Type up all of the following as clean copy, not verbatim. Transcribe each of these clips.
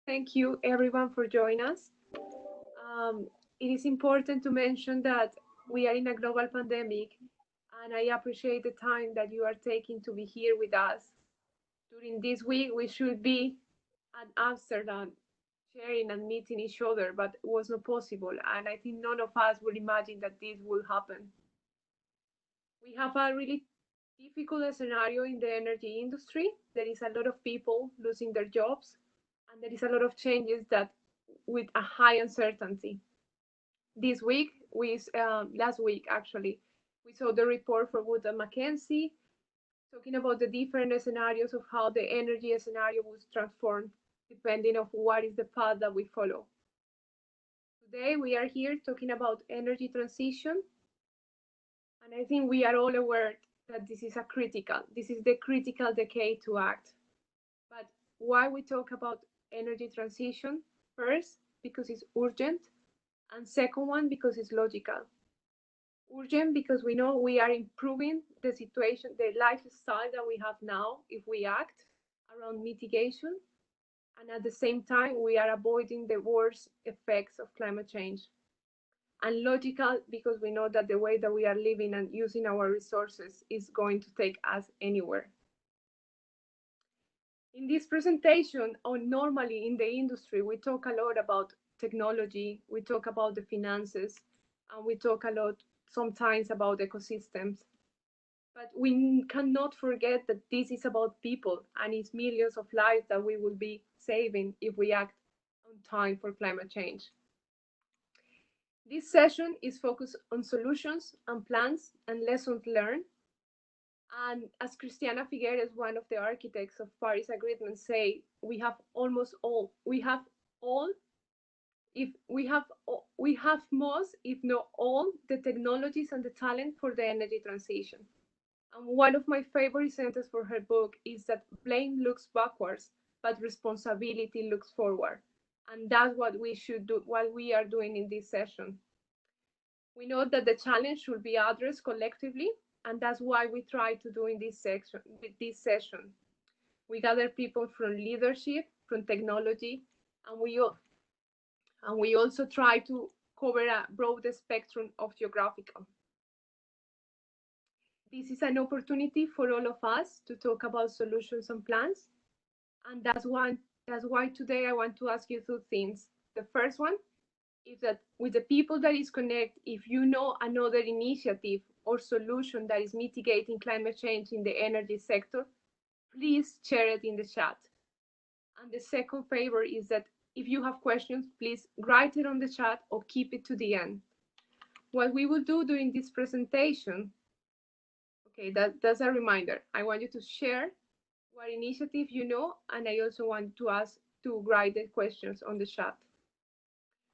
Thank you everyone for joining us. It is important to mention that we are in a global pandemic, and I appreciate the time that you are taking to be here with us. During this week, we should be at Amsterdam sharing and meeting each other, but it was not possible. And I think none of us would imagine that this will happen. We have a really difficult scenario in the energy industry. There is a lot of people losing their jobs, and there is a lot of changes that with a high uncertainty. This week, last week actually, we saw the report for Wood and Mackenzie talking about the different scenarios of how the energy scenario was transformed depending on what is the path that we follow. Today, we are here talking about energy transition, and I think we are all aware that this is the critical decade to act. But why we talk about energy transition? First, because it's urgent, and second one, because it's logical. Urgent because we know we are improving the situation, the lifestyle that we have now if we act around mitigation, and at the same time we are avoiding the worst effects of climate change. And logical because we know that the way that we are living and using our resources is going to take us anywhere. In this presentation, or normally in the industry, we talk a lot about technology, we talk about the finances, and we talk a lot sometimes about ecosystems. But we cannot forget that this is about people, and it's millions of lives that we will be saving if we act on time for climate change. This session is focused on solutions and plans and lessons learned. And as Christiana Figueres, one of the architects of Paris Agreement, say, we have most, if not all, the technologies and the talent for the energy transition. And one of my favorite sentences for her book is that blame looks backwards, but responsibility looks forward. And that's what we should do, what we are doing in this session. We know that the challenge should be addressed collectively, and that's why we try to do in this section. With this session, we gather people from leadership, from technology, and we also try to cover a broad spectrum of geographical. This is an opportunity for all of us to talk about solutions and plans, and that's why today I want to ask you two things. The first one is that with the people that is connect, if you know another initiative or solution that is mitigating climate change in the energy sector, please share it in the chat. And the second favor is that if you have questions, please write it on the chat or keep it to the end. What we will do during this presentation, okay, that's a reminder. I want you to share what initiative you know, and I also want to ask to write the questions on the chat.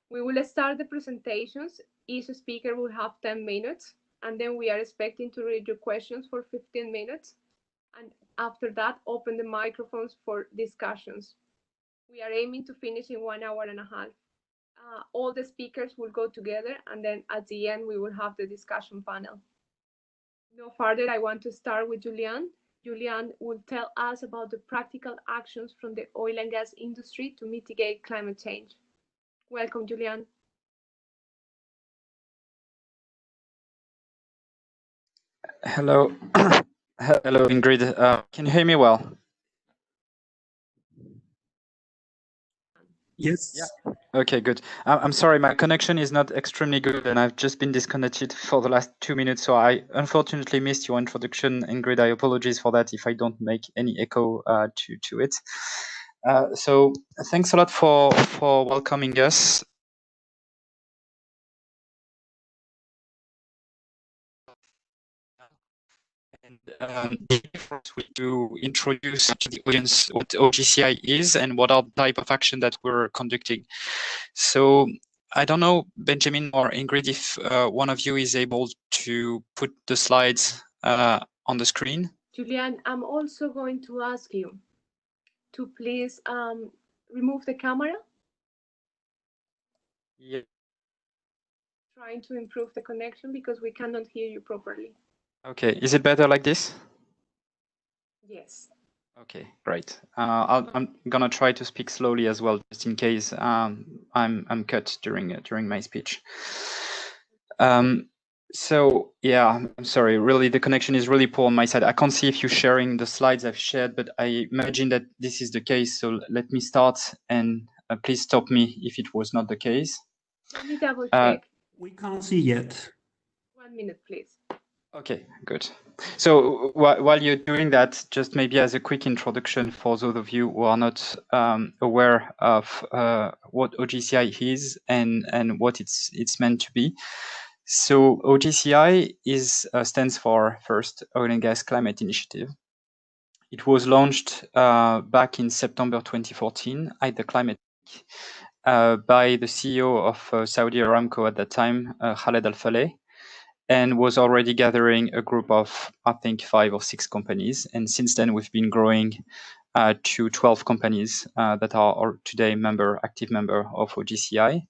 We will start the presentations. Each speaker will have 10 minutes, and then we are expecting to read your questions for 15 minutes. And after that, open the microphones for discussions. We are aiming to finish in 1 hour and a half. All the speakers will go together, and then at the end, we will have the discussion panel. No further, I want to start with Julian. Julian will tell us about the practical actions from the oil and gas industry to mitigate climate change. Welcome, Julian. Hello. Hello, Ingrid. Can you hear me well? Yes. Yeah. Okay, good. I'm sorry, my connection is not extremely good, and I've just been disconnected for the last 2 minutes, so I unfortunately missed your introduction, Ingrid. I apologize for that if I don't make any echo to it. So thanks a lot for welcoming us. And we to introduce to the audience what OGCI is and what are the type of action that we're conducting. So I don't know, Benjamin or Ingrid, if one of you is able to put the slides on the screen. Julian, I'm also going to ask you to please remove the camera. Yeah. Trying to improve the connection because we cannot hear you properly. Okay, is it better like this? Yes. Okay, great. I'm gonna try to speak slowly as well, just in case I'm cut during my speech. So yeah, I'm sorry. Really, the connection is really poor on my side. I can't see if you're sharing the slides I've shared, but I imagine that this is the case. So let me start, and please stop me if it was not the case. Let me double check. We can't see yet. 1 minute, please. Okay, good. So while you're doing that, just maybe as a quick introduction for those of you who are not aware of what OGCI is and what it's meant to be. So OGCI stands for First Oil and Gas Climate Initiative. It was launched back in September 2014 at the Climate Week by the CEO of Saudi Aramco at that time, Khaled Al-Faleh, and was already gathering a group of, I think, 5 or 6 companies. And since then, we've been growing to 12 companies that are today active member of OGCI,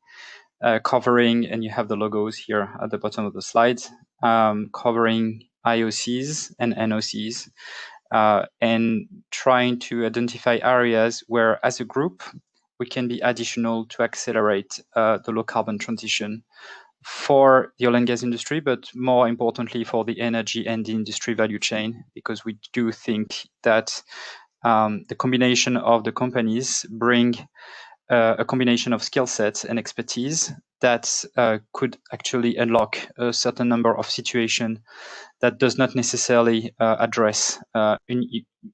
covering, and you have the logos here at the bottom of the slide, covering IOCs and NOCs, and trying to identify areas where, as a group, we can be additional to accelerate the low carbon transition for the oil and gas industry, but more importantly for the energy and the industry value chain, because we do think that the combination of the companies bring a combination of skill sets and expertise that could actually unlock a certain number of situations that does not necessarily address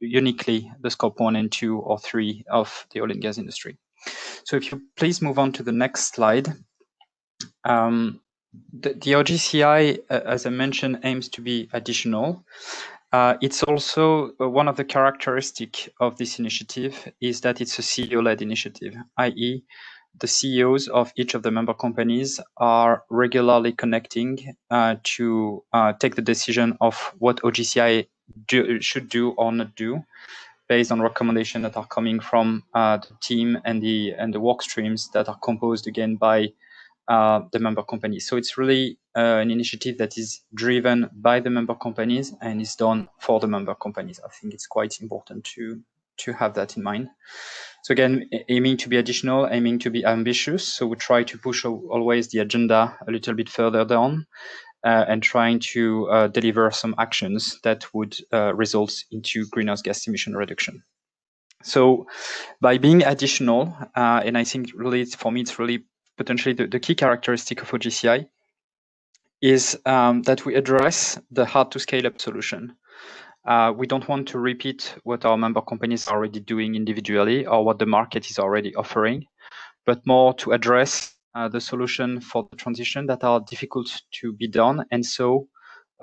uniquely the scope 1 and 2 or 3 of the oil and gas industry. So if you please move on to the next slide. The OGCI, as I mentioned, aims to be additional. It's also one of the characteristics of this initiative is that it's a CEO-led initiative, i.e., the CEOs of each of the member companies are regularly connecting to take the decision of what OGCI should do or not do, based on recommendations that are coming from the team and the work streams that are composed again by the member companies. So it's really an initiative that is driven by the member companies and is done for the member companies. I think it's quite important to have that in mind. So again, aiming to be additional, aiming to be ambitious. So we try to push always the agenda a little bit further down and trying to deliver some actions that would result into greenhouse gas emission reduction. So by being additional, and I think really for me, it's really potentially the key characteristic of OGCI is that we address the hard to scale up solution. We don't want to repeat what our member companies are already doing individually or what the market is already offering, but more to address the solution for the transition that are difficult to be done. And so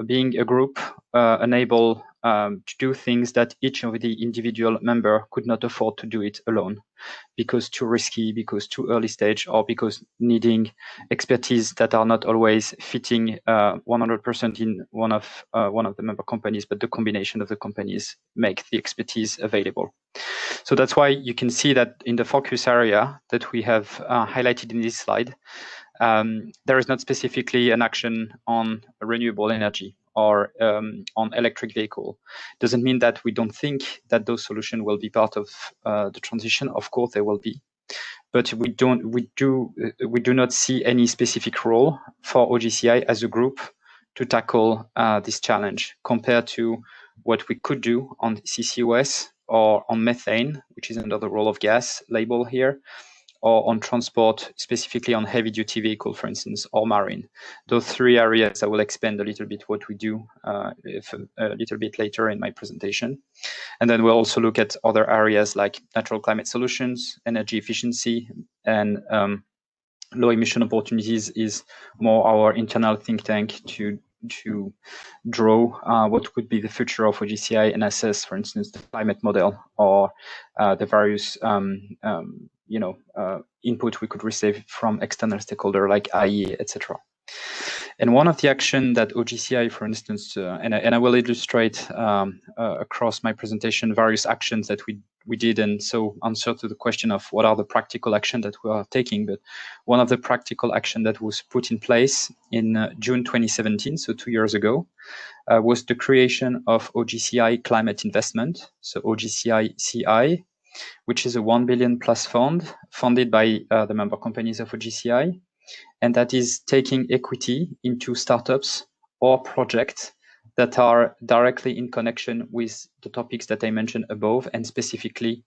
being a group enable to do things that each of the individual member could not afford to do it alone, because too risky, because too early stage, or because needing expertise that are not always fitting 100% in one of the member companies, but the combination of the companies make the expertise available. So that's why you can see that in the focus area that we have highlighted in this slide, there is not specifically an action on renewable energy or on electric vehicle. Doesn't mean that we don't think that those solutions will be part of the transition. Of course, they will be, but we do not see any specific role for OGCI as a group to tackle this challenge compared to what we could do on CCUS or on methane, which is under the role of gas label here, or on transport, specifically on heavy-duty vehicle, for instance, or marine. Those 3 areas, I will expand a little bit what we do a little bit later in my presentation. And then we'll also look at other areas like natural climate solutions, energy efficiency, and low emission opportunities is more our internal think tank to draw what could be the future of OGCI and assess, for instance, the climate model or the various input we could receive from external stakeholder like IEA, etc. And one of the action that OGCI, for instance, and I will illustrate across my presentation various actions that we did, and so answer to the question of what are the practical action that we are taking. But one of the practical action that was put in place in June 2017, so 2 years ago, was the creation of OGCI Climate Investment, so OGCI CI, which is a 1 billion plus fund funded by the member companies of OGCI, and that is taking equity into startups or projects that are directly in connection with the topics that I mentioned above, and specifically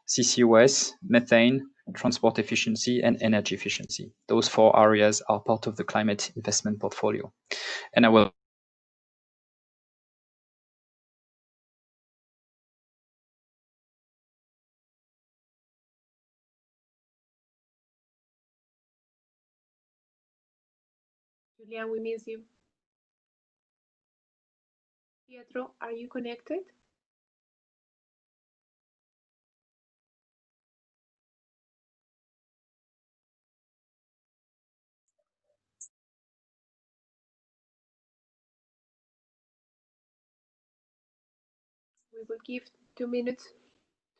CCUS, methane, transport efficiency, and energy efficiency. Those 4 areas are part of the climate investment portfolio. And I will Julian, we miss you. Pietro, are you connected? We will give 2 minutes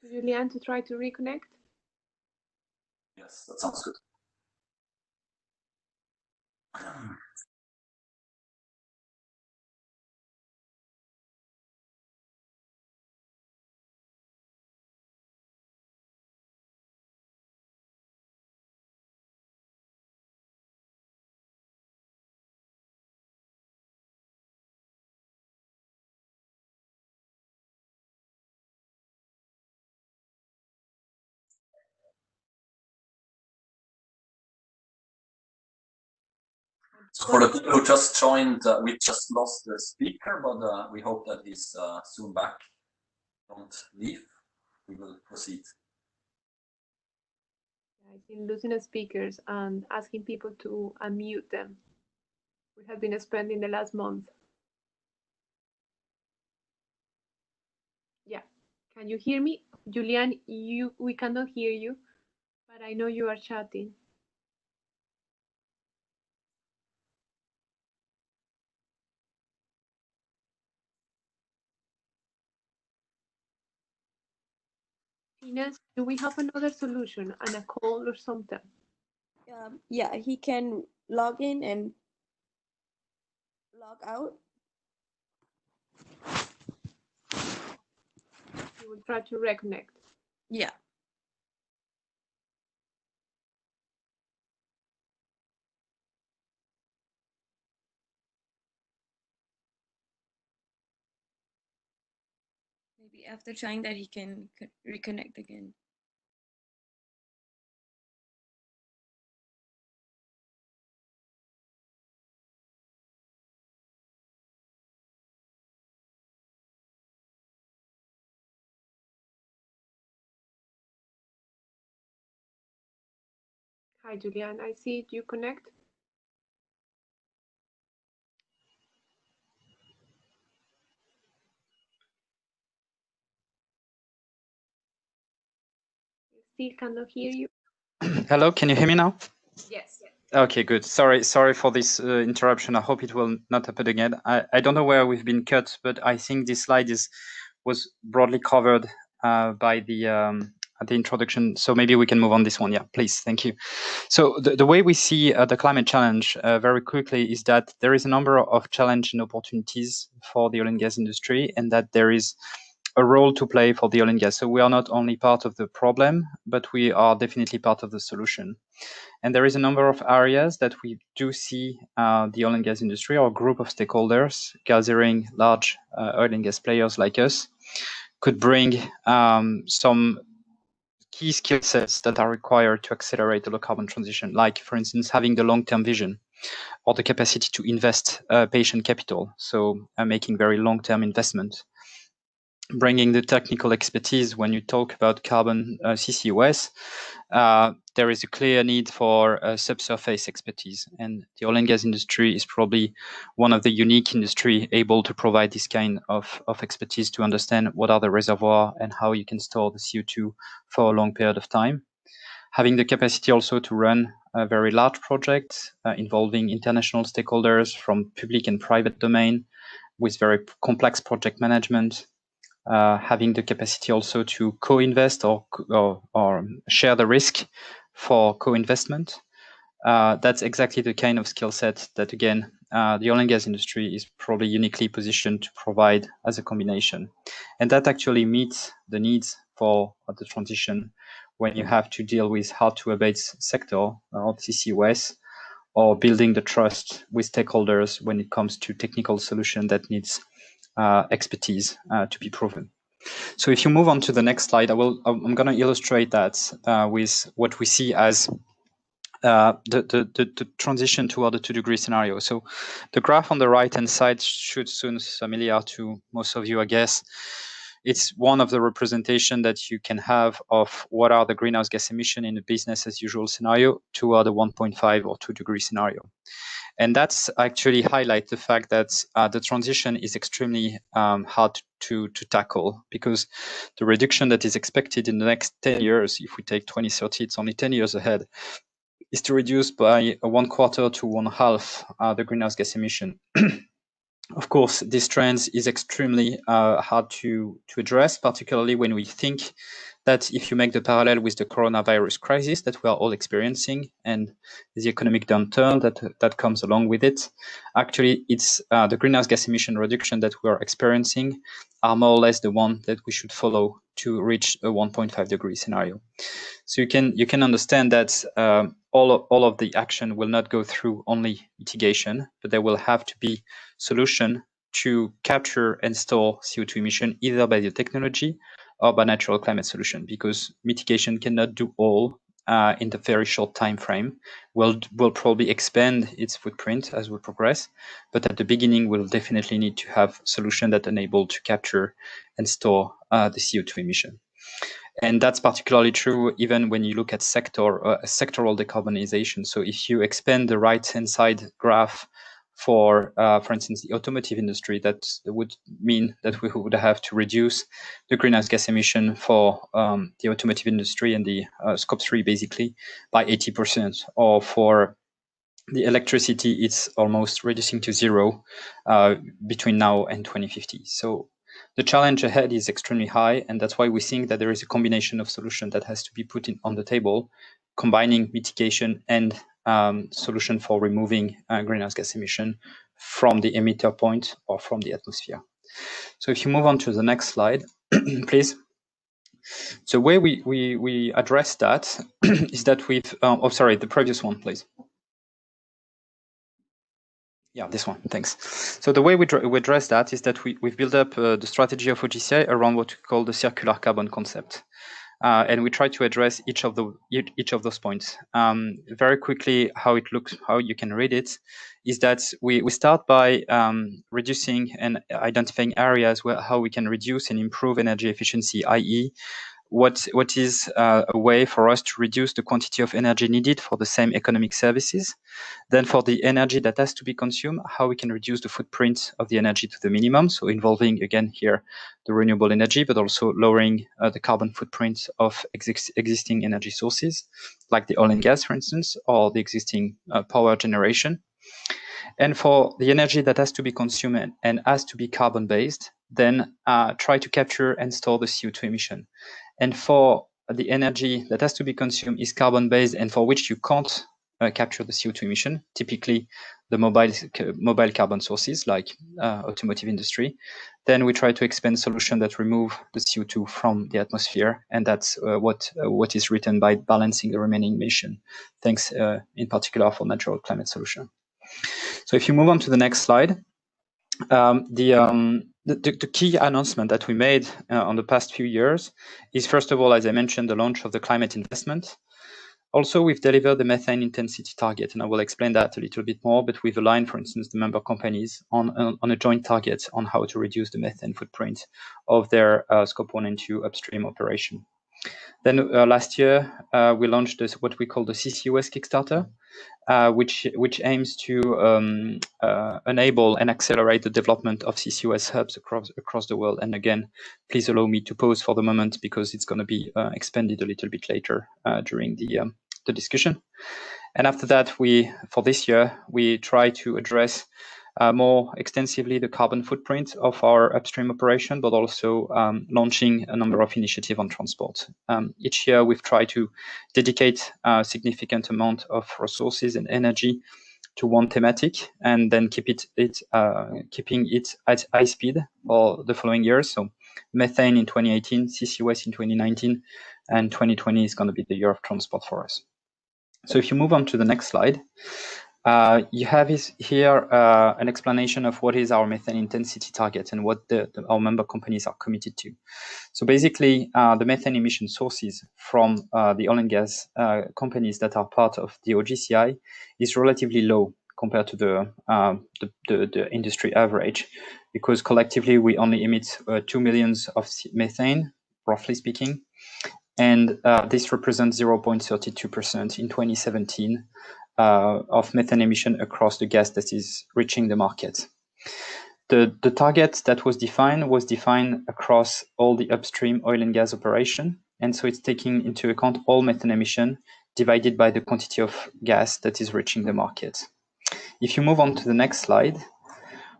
to Julian to try to reconnect. Yes, that sounds good. So for the people who just joined, we just lost the speaker, but we hope that he's soon back. Don't leave. We will proceed. I've been losing the speakers and asking people to unmute them. We have been spending the last month. Yeah. Can you hear me? Julian, we cannot hear you, but I know you are chatting. Ines, do we have another solution and a call or something? Yeah, he can log in and log out. He will try to reconnect. Yeah. Maybe after trying that, he can reconnect again. Hi, Julian. I see you connect. Still cannot hear you. Hello, can you hear me now? Yes. Okay, good. Sorry for this interruption. I hope it will not happen again. I don't know where we've been cut, but I think this slide was broadly covered by the introduction. So maybe we can move on this one. Yeah, please. Thank you. So the way we see the climate challenge very quickly is that there is a number of challenges and opportunities for the oil and gas industry, and that there is a role to play for the oil and gas. So we are not only part of the problem, but we are definitely part of the solution. And there is a number of areas that we do see the oil and gas industry or group of stakeholders gathering large oil and gas players like us could bring some key skill sets that are required to accelerate the low carbon transition, like, for instance, having the long-term vision or the capacity to invest patient capital, so making very long-term investment. Bringing the technical expertise when you talk about carbon CCUS, there is a clear need for subsurface expertise, and the oil and gas industry is probably one of the unique industry able to provide this kind of expertise to understand what are the reservoir and how you can store the CO2 for a long period of time. Having the capacity also to run a very large project involving international stakeholders from public and private domain with very complex project management, having the capacity also to co-invest or share the risk for co-investment. That's exactly the kind of skill set that, again, the oil and gas industry is probably uniquely positioned to provide as a combination. And that actually meets the needs for the transition when you have to deal with hard-to-abate sector or CCUS, or building the trust with stakeholders when it comes to technical solution that needs expertise to be proven. So if you move on to the next slide, I'm going to illustrate that with what we see as the transition toward the 2-degree scenario. So the graph on the right-hand side should soon familiar to most of you, I guess. It's one of the representation that you can have of what are the greenhouse gas emission in a business as usual scenario toward the 1.5 or 2-degree scenario. And that's actually highlight the fact that the transition is extremely hard to tackle, because the reduction that is expected in the next 10 years, if we take 2030, it's only 10 years ahead, is to reduce by 1/4 to 1/2 the greenhouse gas emission. Of course, this trend is extremely hard to address, particularly when we think that if you make the parallel with the coronavirus crisis that we are all experiencing and the economic downturn that comes along with it, actually it's the greenhouse gas emission reduction that we are experiencing are more or less the one that we should follow to reach a 1.5 degree scenario. So you can understand that all of the action will not go through only mitigation, but there will have to be solution to capture and store CO2 emission either by the technology or by natural climate solution, because mitigation cannot do all in the very short time frame. Will probably expand its footprint as we progress, but at the beginning we'll definitely need to have solution that enable to capture and store the CO2 emission. And that's particularly true even when you look at sectoral decarbonization. So if you expand the right-hand side graph for instance, the automotive industry, that would mean that we would have to reduce the greenhouse gas emission for the automotive industry and the scope 3 basically by 80%, or for the electricity, it's almost reducing to zero between now and 2050. So the challenge ahead is extremely high, and that's why we think that there is a combination of solution that has to be put on the table, combining mitigation and solution for removing greenhouse gas emission from the emitter point or from the atmosphere. So if you move on to the next slide, please. The way we address that is that we've, oh, sorry, the previous one, please. Yeah, this one, thanks. So the way we address that is that we've built up the strategy of OGCI around what we call the circular carbon concept. And we try to address each of those points. Very quickly, how it looks, how you can read it, is that we start by reducing and identifying areas where how we can reduce and improve energy efficiency, i.e., what is a way for us to reduce the quantity of energy needed for the same economic services. Then for the energy that has to be consumed, how we can reduce the footprint of the energy to the minimum. So involving, again, here, the renewable energy, but also lowering the carbon footprint of existing energy sources, like the oil and gas, for instance, or the existing power generation. And for the energy that has to be consumed and has to be carbon-based, then try to capture and store the CO2 emission. And for the energy that has to be consumed is carbon-based and for which you can't capture the CO2 emission, typically the mobile carbon sources like automotive industry, then we try to expand solution that remove the CO2 from the atmosphere. And that's what is written by balancing the remaining emission. Thanks in particular for natural climate solution. So if you move on to the next slide, the key announcement that we made on the past few years is, first of all, as I mentioned, the launch of the climate investment. Also, we've delivered the methane intensity target, and I will explain that a little bit more, but we've aligned, for instance, the member companies on a joint target on how to reduce the methane footprint of their scope 1 and 2 upstream operation. Then last year, we launched what we call the CCUS Kickstarter, which aims to enable and accelerate the development of CCUS hubs across the world. And again, please allow me to pause for the moment because it's going to be expanded a little bit later during the discussion. And after that, for this year, we try to address more extensively the carbon footprint of our upstream operation, but also launching a number of initiatives on transport. Each year, we've tried to dedicate a significant amount of resources and energy to one thematic, and then keeping it at high speed for the following years. So methane in 2018, CCUS in 2019, and 2020 is going to be the year of transport for us. So if you move on to the next slide, you have here an explanation of what is our methane intensity target and what our member companies are committed to. So basically, the methane emission sources from the oil and gas companies that are part of the OGCI is relatively low compared to the industry average, because collectively we only emit 2 million of methane, roughly speaking, and this represents 0.32% in 2017 of methane emission across the gas that is reaching the market. The target that was defined across all the upstream oil and gas operation, and so it's taking into account all methane emission divided by the quantity of gas that is reaching the market. If you move on to the next slide,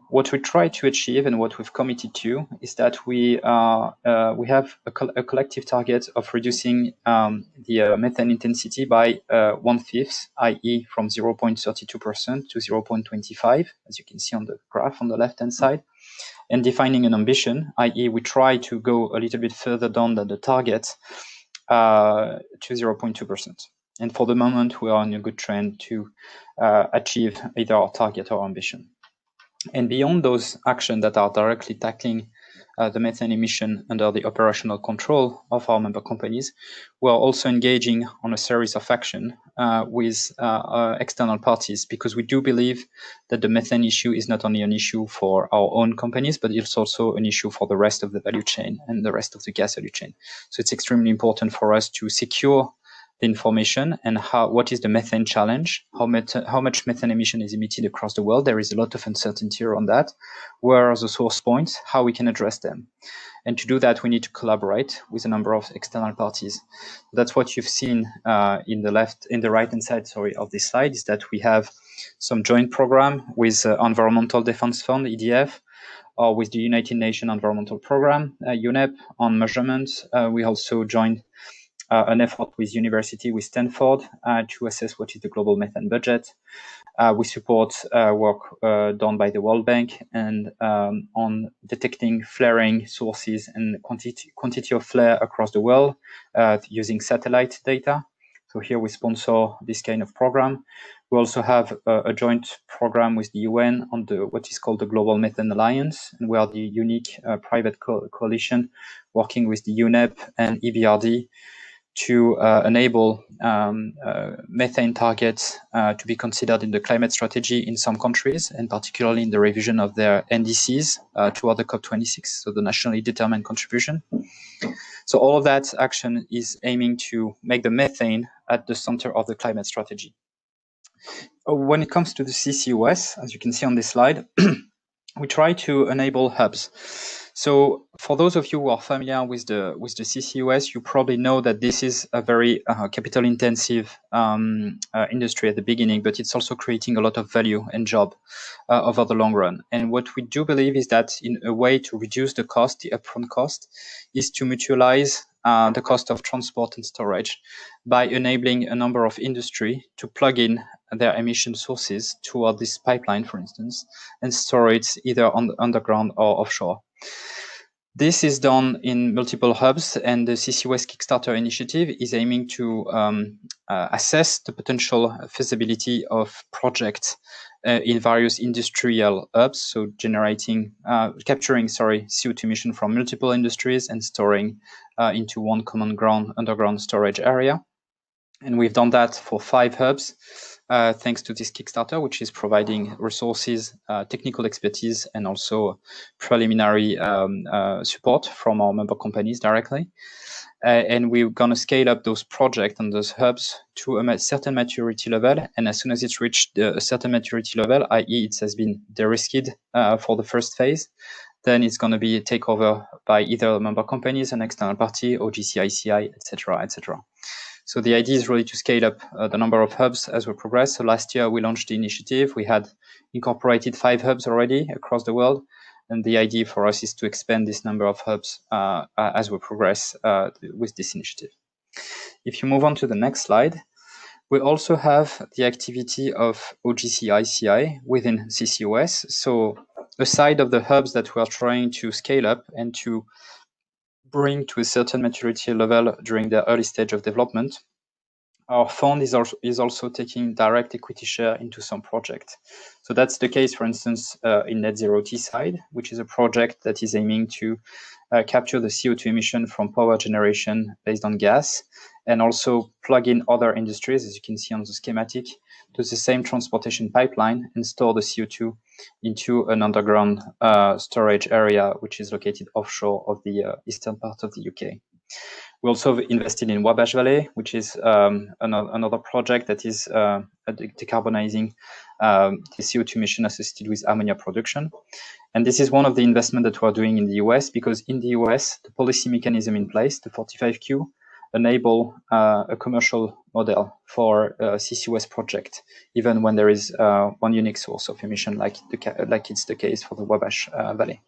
what we try to achieve and what we've committed to is that we have a collective target of reducing the methane intensity by 1/5, i.e. from 0.32% to 0.25, as you can see on the graph on the left-hand side, and defining an ambition, i.e. we try to go a little bit further down than the target to 0.2%. And for the moment, we are on a good trend to achieve either our target or ambition. And beyond those actions that are directly tackling the methane emission under the operational control of our member companies, we are also engaging on a series of actions with external parties, because we do believe that the methane issue is not only an issue for our own companies, but it's also an issue for the rest of the value chain and the rest of the gas value chain. So it's extremely important for us to secure the information and what is the methane challenge, how much methane emission is emitted across the world. There is a lot of uncertainty around that. Where are the source points, how we can address them. And to do that, we need to collaborate with a number of external parties. That's what you've seen in the right-hand side, of this slide, is that we have some joint program with Environmental Defense Fund, EDF, or with the United Nations Environmental Program, UNEP, on measurements. We also joined an effort with Stanford to assess what is the global methane budget. We support work done by the World Bank and on detecting flaring sources and quantity of flare across the world using satellite data. So here we sponsor this kind of program. We also have a joint program with the UN on what is called the Global Methane Alliance, and we are the unique private coalition working with the UNEP and EBRD to enable methane targets to be considered in the climate strategy in some countries, and particularly in the revision of their NDCs toward the COP26, so the nationally determined contribution. So all of that action is aiming to make the methane at the center of the climate strategy. When it comes to the CCUS, as you can see on this slide, we try to enable hubs. So for those of you who are familiar with the CCUS, you probably know that this is a very capital intensive industry at the beginning, but it's also creating a lot of value and job over the long run. And what we do believe is that in a way to reduce the cost, the upfront cost, is to mutualize the cost of transport and storage by enabling a number of industry to plug in their emission sources toward this pipeline, for instance, and store it either on the underground or offshore. This is done in multiple hubs, and the CCUS Kickstarter initiative is aiming to assess the potential feasibility of projects in various industrial hubs, so capturing CO2 emission from multiple industries and storing into one common underground storage area. And we've done that for 5 hubs, thanks to this Kickstarter, which is providing resources, technical expertise, and also preliminary support from our member companies directly. And we're going to scale up those projects and those hubs to a certain maturity level. And as soon as it's reached a certain maturity level, i.e. it has been de-risked for the first phase, then it's going to be taken over by either member companies, an external party, OGCI, ICI, etc., etc. So the idea is really to scale up the number of hubs as we progress. So last year we launched the initiative. We had incorporated 5 hubs already across the world. And the idea for us is to expand this number of hubs as we progress with this initiative. If you move on to the next slide, we also have the activity of OGCI-CI within CCUS. So aside of the hubs that we are trying to scale up and to bring to a certain maturity level during the early stage of development, our fund is also taking direct equity share into some projects. So that's the case, for instance, in Net Zero Teesside, which is a project that is aiming to capture the CO2 emission from power generation based on gas, and also plug in other industries, as you can see on the schematic, to the same transportation pipeline and store the CO2 into an underground storage area, which is located offshore of the eastern part of the UK. We also invested in Wabash Valley, which is another project that is decarbonizing the CO2 emission associated with ammonia production. And this is one of the investments that we're doing in the US, because in the US, the policy mechanism in place, the 45Q, enable a commercial model for a CCUS project, even when there is one unique source of emission, like it's the case for the Wabash Valley.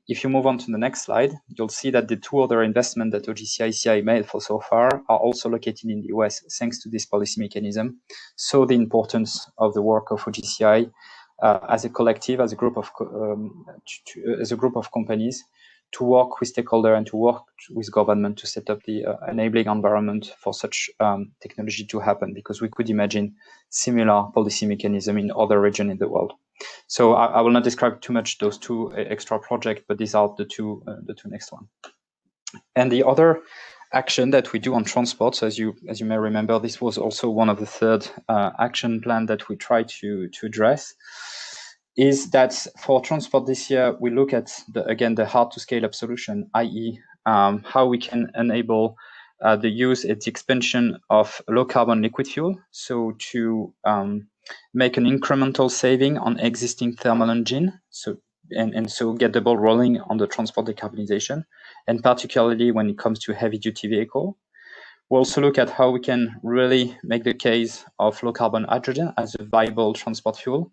If you move on to the next slide, you'll see that the 2 other investments that OGCI-CI made for so far are also located in the US, thanks to this policy mechanism. So the importance of the work of OGCI as a collective, as a group of companies, to work with stakeholders and to work with government to set up the enabling environment for such technology to happen, because we could imagine similar policy mechanism in other regions in the world. So I will not describe too much those 2 extra projects, but these are the two next one. And the other action that we do on transport, so as you may remember, this was also one of the 3rd action plan that we try to address, is that for transport this year, we look at, the hard to scale up solution, i.e. how we can enable the use and the expansion of low carbon liquid fuel. So to make an incremental saving on existing thermal engine, so get the ball rolling on the transport decarbonization, and particularly when it comes to heavy duty vehicle. We'll also look at how we can really make the case of low carbon hydrogen as a viable transport fuel,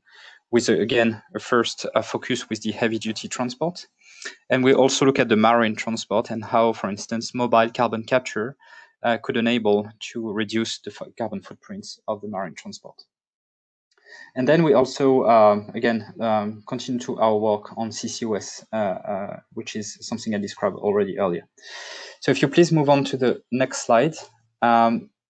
with again a first focus with the heavy duty transport. And we also look at the marine transport and how, for instance, mobile carbon capture could enable to reduce the carbon footprints of the marine transport. And then we also, continue to our work on CCUS, which is something I described already earlier. So if you please move on to the next slide.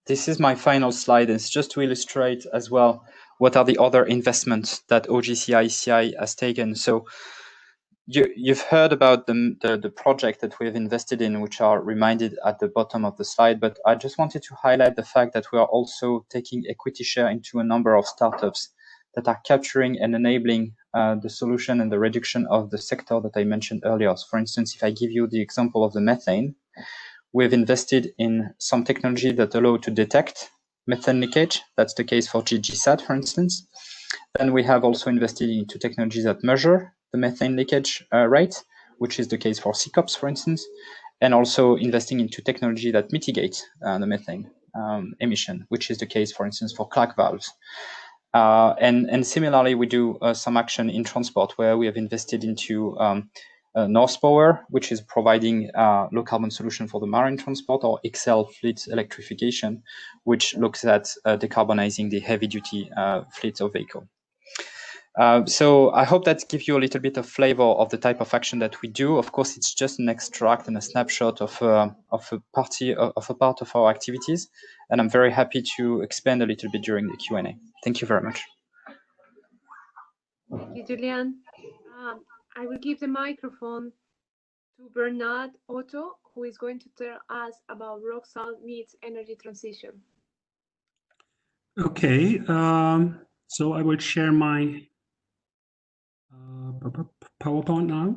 This is my final slide. It's just to illustrate as well what are the other investments that OGCI-CI has taken. So you've heard about the project that we've invested in, which are reminded at the bottom of the slide, but I just wanted to highlight the fact that we are also taking equity share into a number of startups that are capturing and enabling the solution and the reduction of the sector that I mentioned earlier. So for instance, if I give you the example of the methane, we've invested in some technology that allow to detect methane leakage. That's the case for GGSAT, for instance. Then we have also invested into technologies that measure the methane leakage rate, which is the case for CCOPS, for instance, and also investing into technology that mitigate the methane emission, which is the case, for instance, for clack valves. And similarly, we do some action in transport where we have invested into North Power, which is providing low carbon solution for the marine transport, or Excel fleet electrification, which looks at decarbonizing the heavy duty fleet of vehicle. So I hope that gives you a little bit of flavor of the type of action that we do. Of course, it's just an extract and a snapshot of a part of our activities, and I'm very happy to expand a little bit during the Q&A. Thank you very much. Thank you, Julian. I will give the microphone to Bernard Otto, who is going to tell us about rock salt meets energy transition. Okay, so I will share my PowerPoint now.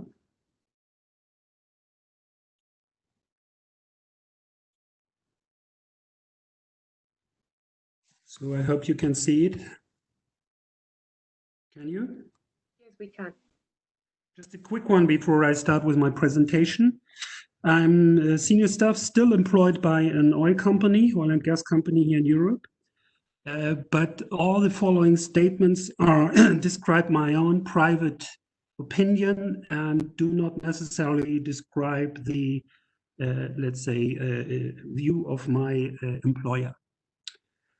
So I hope you can see it. Can you? Yes, we can. Just a quick one before I start with my presentation. I'm senior staff still employed by an oil and gas company here in Europe. But all the following statements are describe my own private opinion and do not necessarily describe the, let's say, view of my employer.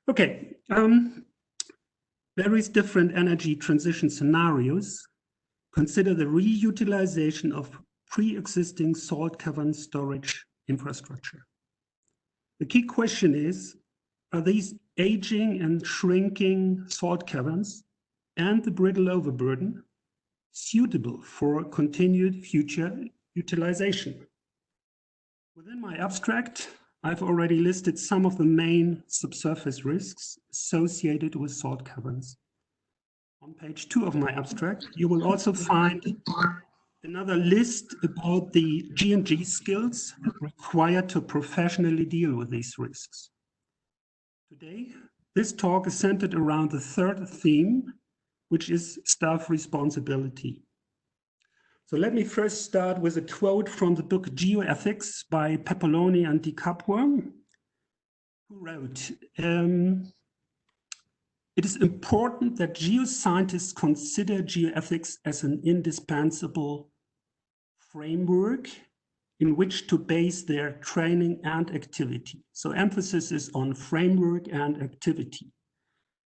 Okay, various different energy transition scenarios consider the reutilization of pre-existing salt cavern storage infrastructure. The key question is, are these aging and shrinking salt caverns and the brittle overburden suitable for continued future utilization? Within my abstract, I've already listed some of the main subsurface risks associated with salt caverns. On page 2 of my abstract, you will also find another list about the G&G skills required to professionally deal with these risks. Today, this talk is centered around the third theme, which is staff responsibility. So let me first start with a quote from the book Geoethics by Pepoloni and Di Capua, who wrote, it is important that geoscientists consider geoethics as an indispensable framework in which to base their training and activity. So emphasis is on framework and activity.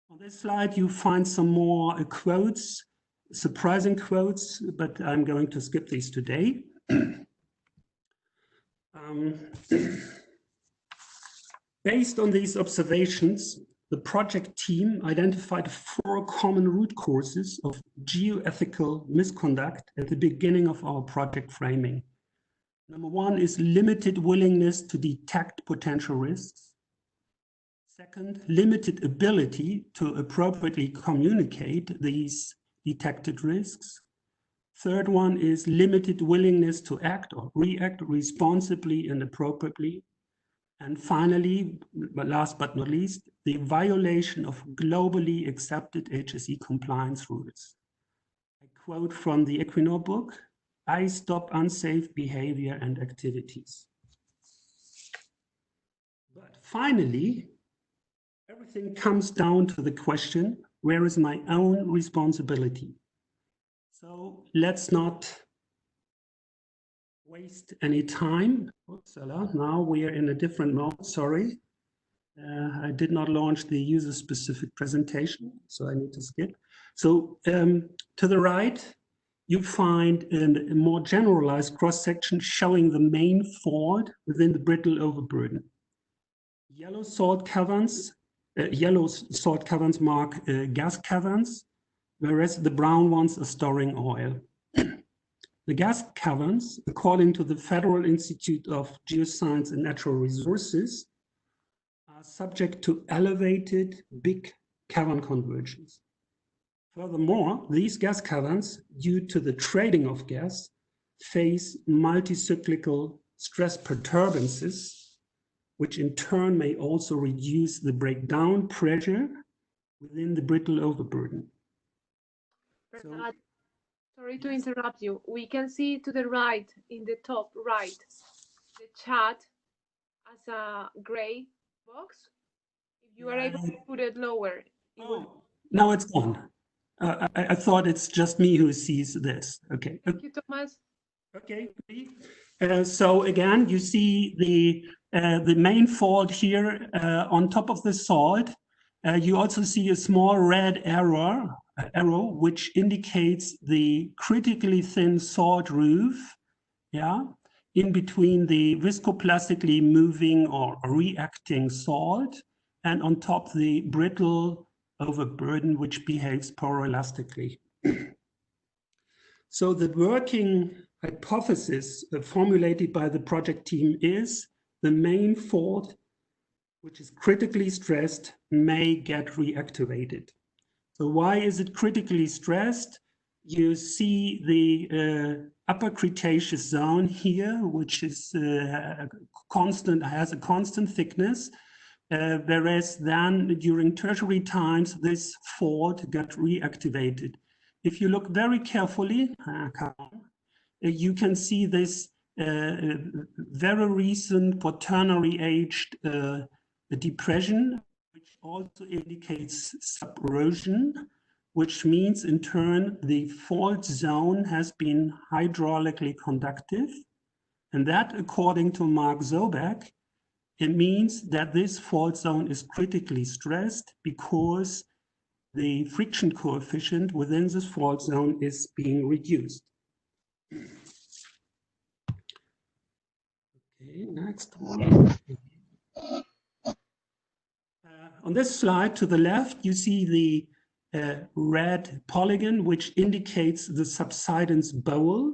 On this slide, you find some more quotes, surprising quotes, but I'm going to skip these today. Based on these observations, the project team identified 4 common root causes of geoethical misconduct at the beginning of our project framing. Number 1 is limited willingness to detect potential risks. Second, limited ability to appropriately communicate these detected risks. Third one is limited willingness to act or react responsibly and appropriately. And finally, but last but not least, the violation of globally accepted HSE compliance rules. I quote from the Equinor book, I stop unsafe behavior and activities. But finally, everything comes down to the question, where is my own responsibility? So let's not waste any time. Upsala. Now we are in a different mode, sorry. I did not launch the user-specific presentation, so I need to skip. So to the right, you find a more generalized cross-section showing the main fault within the brittle overburden. Yellow salt caverns mark gas caverns, whereas the brown ones are storing oil. The gas caverns, according to the Federal Institute of Geoscience and Natural Resources, are subject to elevated big cavern convergence. Furthermore, these gas caverns, due to the trading of gas, face multi-cyclical stress perturbances, which in turn may also reduce the breakdown pressure within the brittle overburden. Bernard, sorry to interrupt you. We can see to the right, in the top right, the chat as a gray box. If you are able to put it lower. Now it's gone. I thought it's just me who sees this. Okay. Thank you, Thomas. Okay. So again, you see the main fault here on top of the salt. You also see a small red arrow, which indicates the critically thin salt roof, yeah, in between the viscoplastically moving or reacting salt, and on top the brittle overburden, which behaves poroelastically. So the working hypothesis formulated by the project team is the main fault, which is critically stressed, may get reactivated. So why is it critically stressed? You see the upper Cretaceous zone here, which is has a constant thickness, whereas then during tertiary times, this fault got reactivated. If you look very carefully, you can see this very recent quaternary aged depression, which also indicates suberosion, which means in turn the fault zone has been hydraulically conductive. And that, according to Mark Zoback, it means that this fault zone is critically stressed because the friction coefficient within this fault zone is being reduced. Okay, next one. On this slide to the left, you see the red polygon, which indicates the subsidence bowl.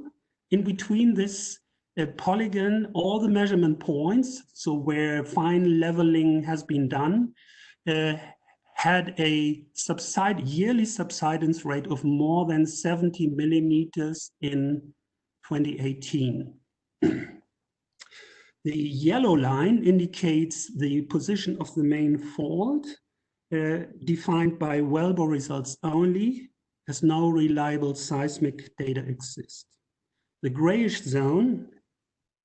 In between this polygon, all the measurement points, so where fine leveling has been done, had a yearly subsidence rate of more than 70 millimeters in 2018. The yellow line indicates the position of the main fault, defined by wellbore results only, as no reliable seismic data exist. The grayish zone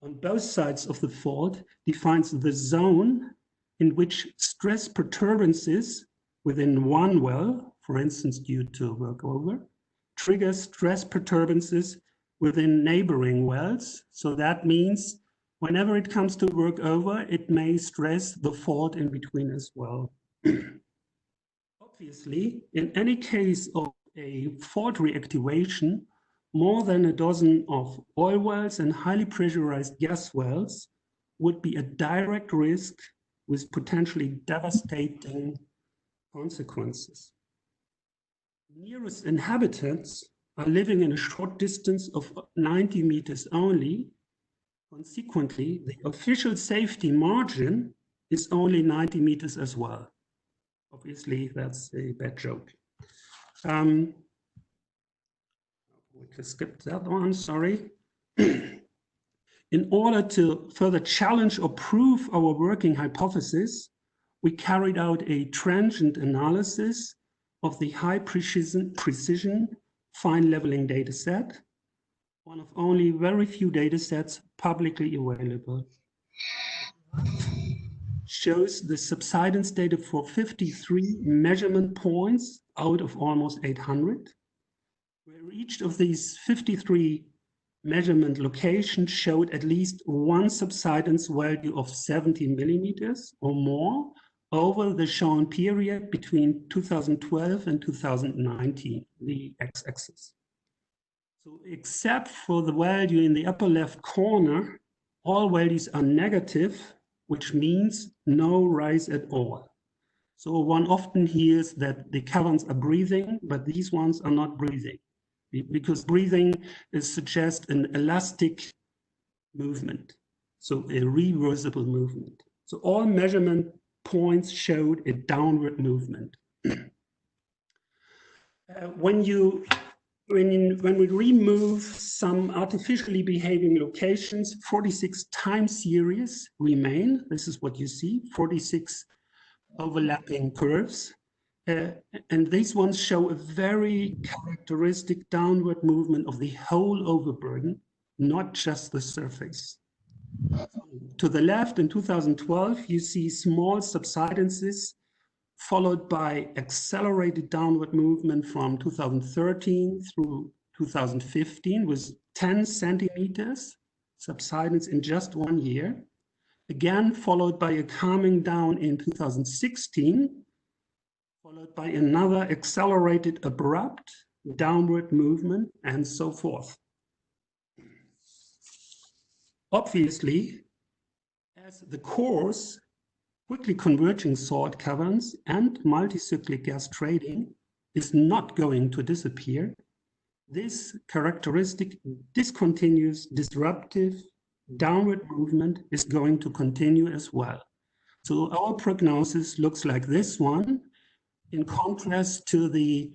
on both sides of the fault defines the zone in which stress perturbances within one well, for instance, due to workover, trigger stress perturbances within neighboring wells. So that means whenever it comes to workover, it may stress the fault in between as well. Obviously, in any case of a fault reactivation, more than a dozen of oil wells and highly pressurized gas wells would be a direct risk with potentially devastating consequences. Nearest inhabitants are living in a short distance of 90 meters only. Consequently, the official safety margin is only 90 meters as well. Obviously, that's a bad joke. We can skip that one, sorry. In order to further challenge or prove our working hypothesis, we carried out a transient analysis of the high precision fine leveling data set, one of only very few data sets publicly available. Shows the subsidence data for 53 measurement points out of almost 800, where each of these 53 measurement locations showed at least one subsidence value of 70 millimeters or more over the shown period between 2012 and 2019, the x-axis. So except for the value in the upper left corner, all values are negative, which means no rise at all. So one often hears that the caverns are breathing, but these ones are not breathing, because breathing suggests an elastic movement, so a reversible movement. So all measurement points showed a downward movement. When we remove some artificially behaving locations, 46 time series remain. This is what you see, 46 overlapping curves. And these ones show a very characteristic downward movement of the whole overburden, not just the surface. To the left, in 2012, you see small subsidences followed by accelerated downward movement from 2013 through 2015 with 10 centimeters subsidence in just 1 year. Again, followed by a calming down in 2016, followed by another accelerated abrupt downward movement, and so forth. Obviously, as the cores, quickly converging salt caverns and multi-cyclic gas trading is not going to disappear, this characteristic discontinuous disruptive downward movement is going to continue as well. So our prognosis looks like this one, in contrast to the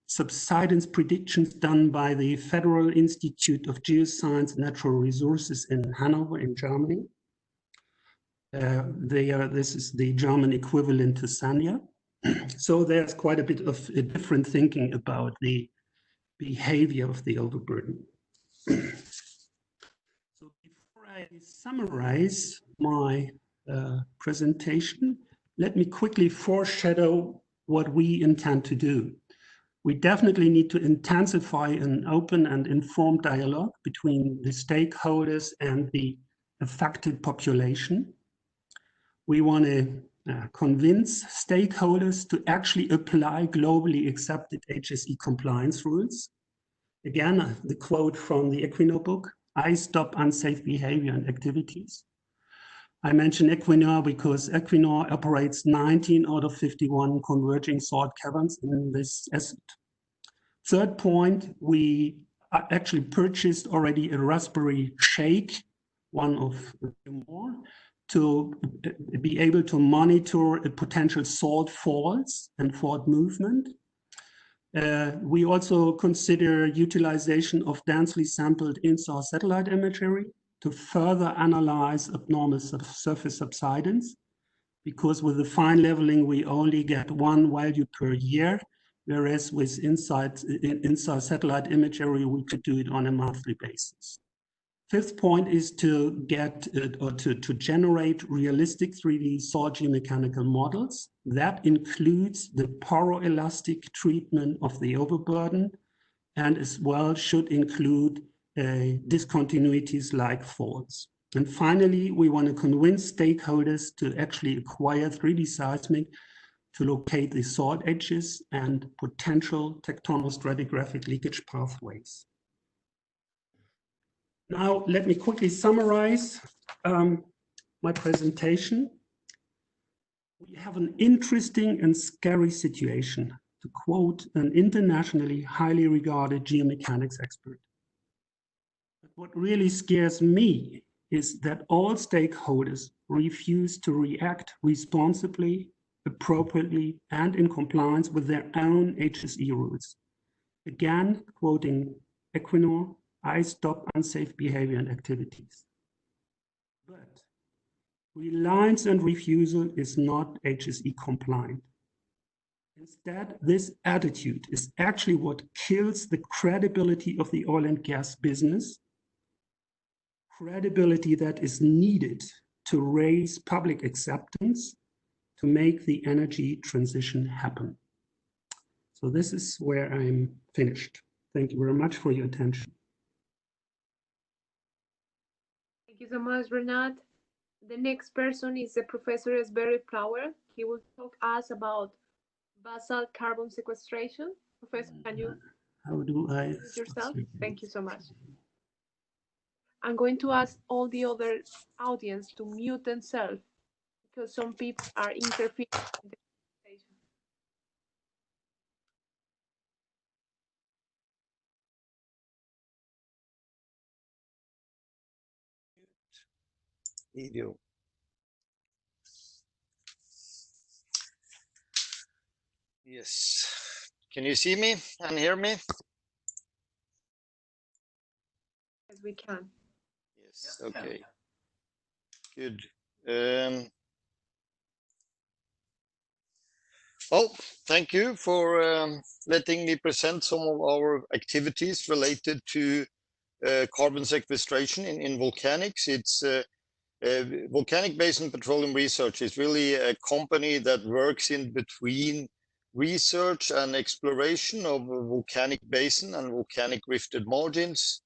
subsidence predictions done by the Federal Institute of Geoscience and Natural Resources in Hanover in Germany. This is the German equivalent to SANIA. So there's quite a bit of a different thinking about the behavior of the overburden. So I summarize my presentation, let me quickly foreshadow what we intend to do. We definitely need to intensify an open and informed dialogue between the stakeholders and the affected population. We want to convince stakeholders to actually apply globally accepted HSE compliance rules. Again, the quote from the Equinor book, I stop unsafe behavior and activities. I mention Equinor because Equinor operates 19 out of 51 converging salt caverns in this asset. Third point, we actually purchased already a Raspberry Shake, one of the more, to be able to monitor a potential salt faults and fault movement. We also consider utilization of densely sampled INSAR satellite imagery to further analyze abnormal surface subsidence, because with the fine leveling, we only get one value per year, whereas with INSAR satellite imagery, we could do it on a monthly basis. Fifth point is to get or to generate realistic 3D salt geomechanical models. That includes the poroelastic treatment of the overburden, and as well should include discontinuities like faults. And finally, we want to convince stakeholders to actually acquire 3D seismic to locate the salt edges and potential tectonostratigraphic leakage pathways. Now, let me quickly summarize my presentation. We have an interesting and scary situation, to quote an internationally highly regarded geomechanics expert. But what really scares me is that all stakeholders refuse to react responsibly, appropriately, and in compliance with their own HSE rules. Again, quoting Equinor, I stop unsafe behavior and activities. But reliance and refusal is not HSE compliant. Instead, this attitude is actually what kills the credibility of the oil and gas business, credibility that is needed to raise public acceptance to make the energy transition happen. So this is where I'm finished. Thank you very much for your attention. Thank you so much, Renat. The next person is Professor Sverre Plauer. He will talk us about basal carbon sequestration. Professor, can you introduce yourself? Thank you so much. I'm going to ask all the other audience to mute themselves because some people are interfering in the presentation. Video. Yes. Can you see me and hear me? Yes, we can. Yes. Okay. Good. Well, thank you for letting me present some of our activities related to carbon sequestration in volcanics. It's Volcanic Basin Petroleum Research is really a company that works in between research and exploration of a volcanic basin and volcanic rifted margins.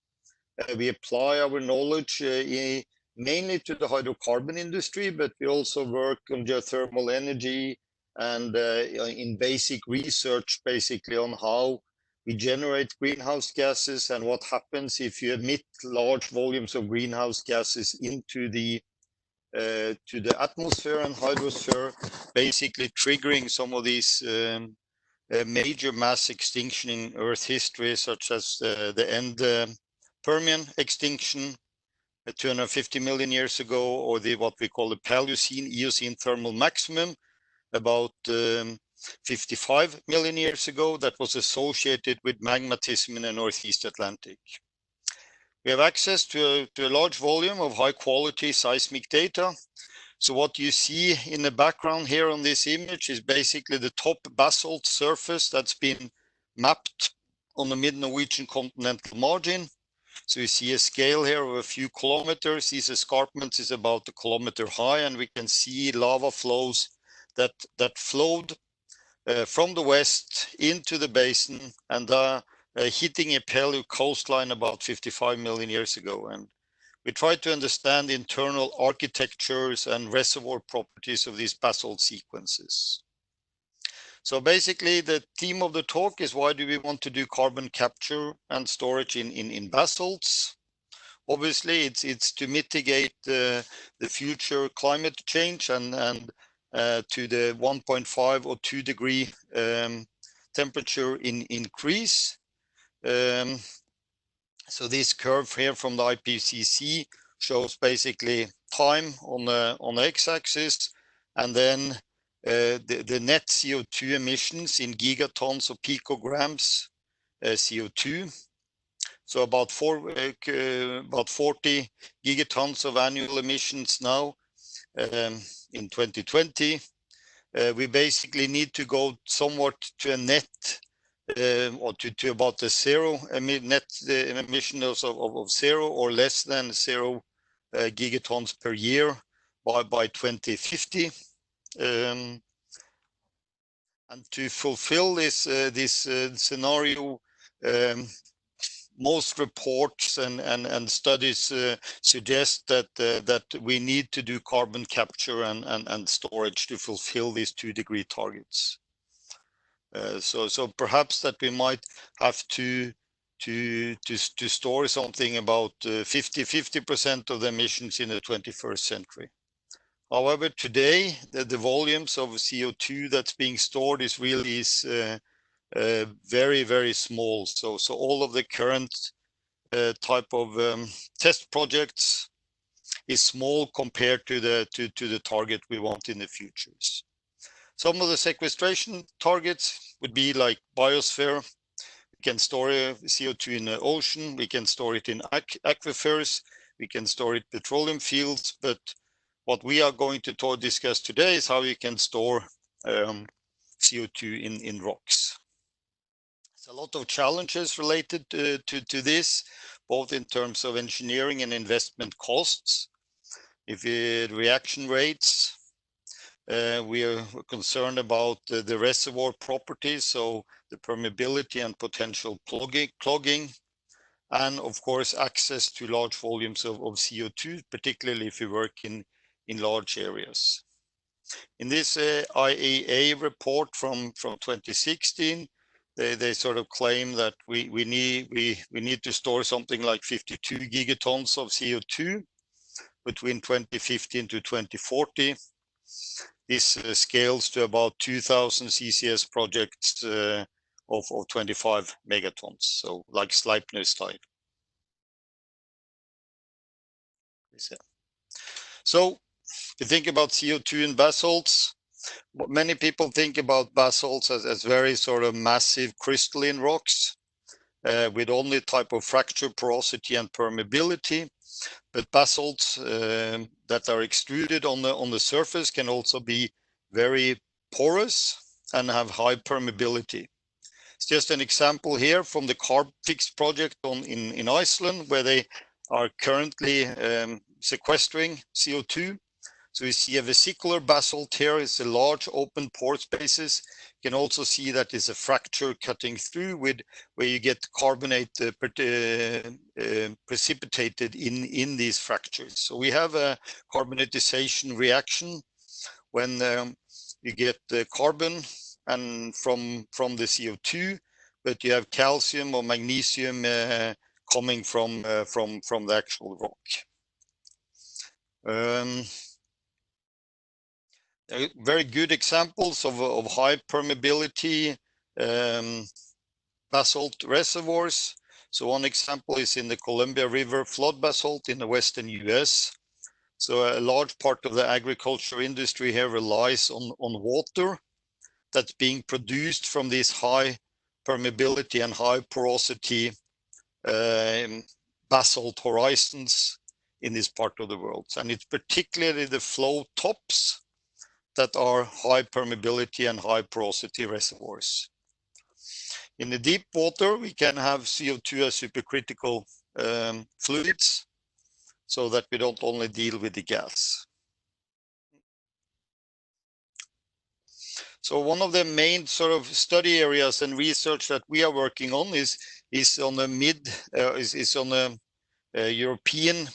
We apply our knowledge mainly to the hydrocarbon industry, but we also work on geothermal energy and in basic research, basically on how we generate greenhouse gases and what happens if you emit large volumes of greenhouse gases into the to the atmosphere and hydrosphere, basically triggering some of these major mass extinction in Earth history, such as the end Permian extinction 250 million years ago, or what we call the Paleocene Eocene thermal maximum about 55 million years ago, that was associated with magmatism in the Northeast Atlantic. We have access to a large volume of high quality seismic data. So what you see in the background here on this image is basically the top basalt surface that's been mapped on the mid-Norwegian continental margin. So you see a scale here of a few kilometers. These escarpments is about a kilometer high, and we can see lava flows that flowed from the west into the basin and hitting a paleo coastline about 55 million years ago. And we tried to understand the internal architectures and reservoir properties of these basalt sequences. So basically the theme of the talk is, why do we want to do carbon capture and storage in basalts? Obviously it's to mitigate the future climate change and to the 1.5 or 2 degree temperature increase. So this curve here from the IPCC shows basically time on the x-axis, and then the net CO2 emissions in gigatons or picograms CO2. So about 40 gigatons of annual emissions now in 2020. We basically need to go somewhat to a net or to about the zero net emissions of zero or less than 0 gigatons per year by 2050. And to fulfill this scenario, most reports and studies suggest that we need to do carbon capture and storage to fulfill these 2 degree targets. So perhaps that we might have to store something about 50% of the emissions in the 21st century. However, today the volumes of CO2 that's being stored is really very, very small. So all of the current type of test projects is small compared to the target we want in the futures. Some of the sequestration targets would be like biosphere. We can store CO2 in the ocean. We can store it in aquifers. We can store it in petroleum fields. But what we are going to discuss today is how you can store CO2 in rocks. There's a lot of challenges related to this, both in terms of engineering and investment costs. If reaction rates, we are concerned about the reservoir properties, so the permeability and potential clogging, and of course access to large volumes of CO2, particularly if you work in large areas. In this IEA report from 2016, they sort of claim that we need to store something like 52 gigatons of CO2 between 2015 to 2040. This scales to about 2,000 CCS projects of 25 megatons, so like Sleipner's slide. So if you think about CO2 in basalts, many people think about basalts as very sort of massive crystalline rocks with only type of fracture, porosity and permeability. But basalts that are extruded on the surface can also be very porous and have high permeability. It's just an example here from the Carbfix project in Iceland, where they are currently sequestering CO2. So we see a vesicular basalt here. It's a large open pore spaces. You can also see that is a fracture cutting through where you get carbonate precipitated in these fractures. So we have a carbonatization reaction when you get the carbon and from the CO2, but you have calcium or magnesium coming from the actual rock. Very good examples of high permeability basalt reservoirs. So one example is in the Columbia River flood basalt in the western US. So a large part of the agriculture industry here relies on water that's being produced from these high permeability and high porosity basalt horizons in this part of the world. And it's particularly the flow tops that are high permeability and high porosity reservoirs. In the deep water, we can have CO2 as supercritical fluids, so that we don't only deal with the gas. So one of the main sort of study areas and research that we are working on is on the European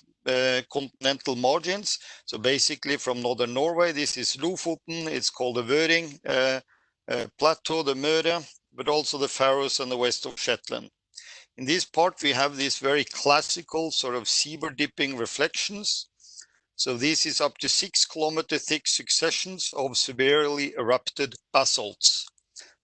continental margins. So basically from northern Norway, this is Lofoten, it's called the Vøring Plateau, the Møre, but also the Faroes and the west of Shetland. In this part, we have these very classical sort of seabird dipping reflections. So this is up to 6 kilometer thick successions of severely erupted basalts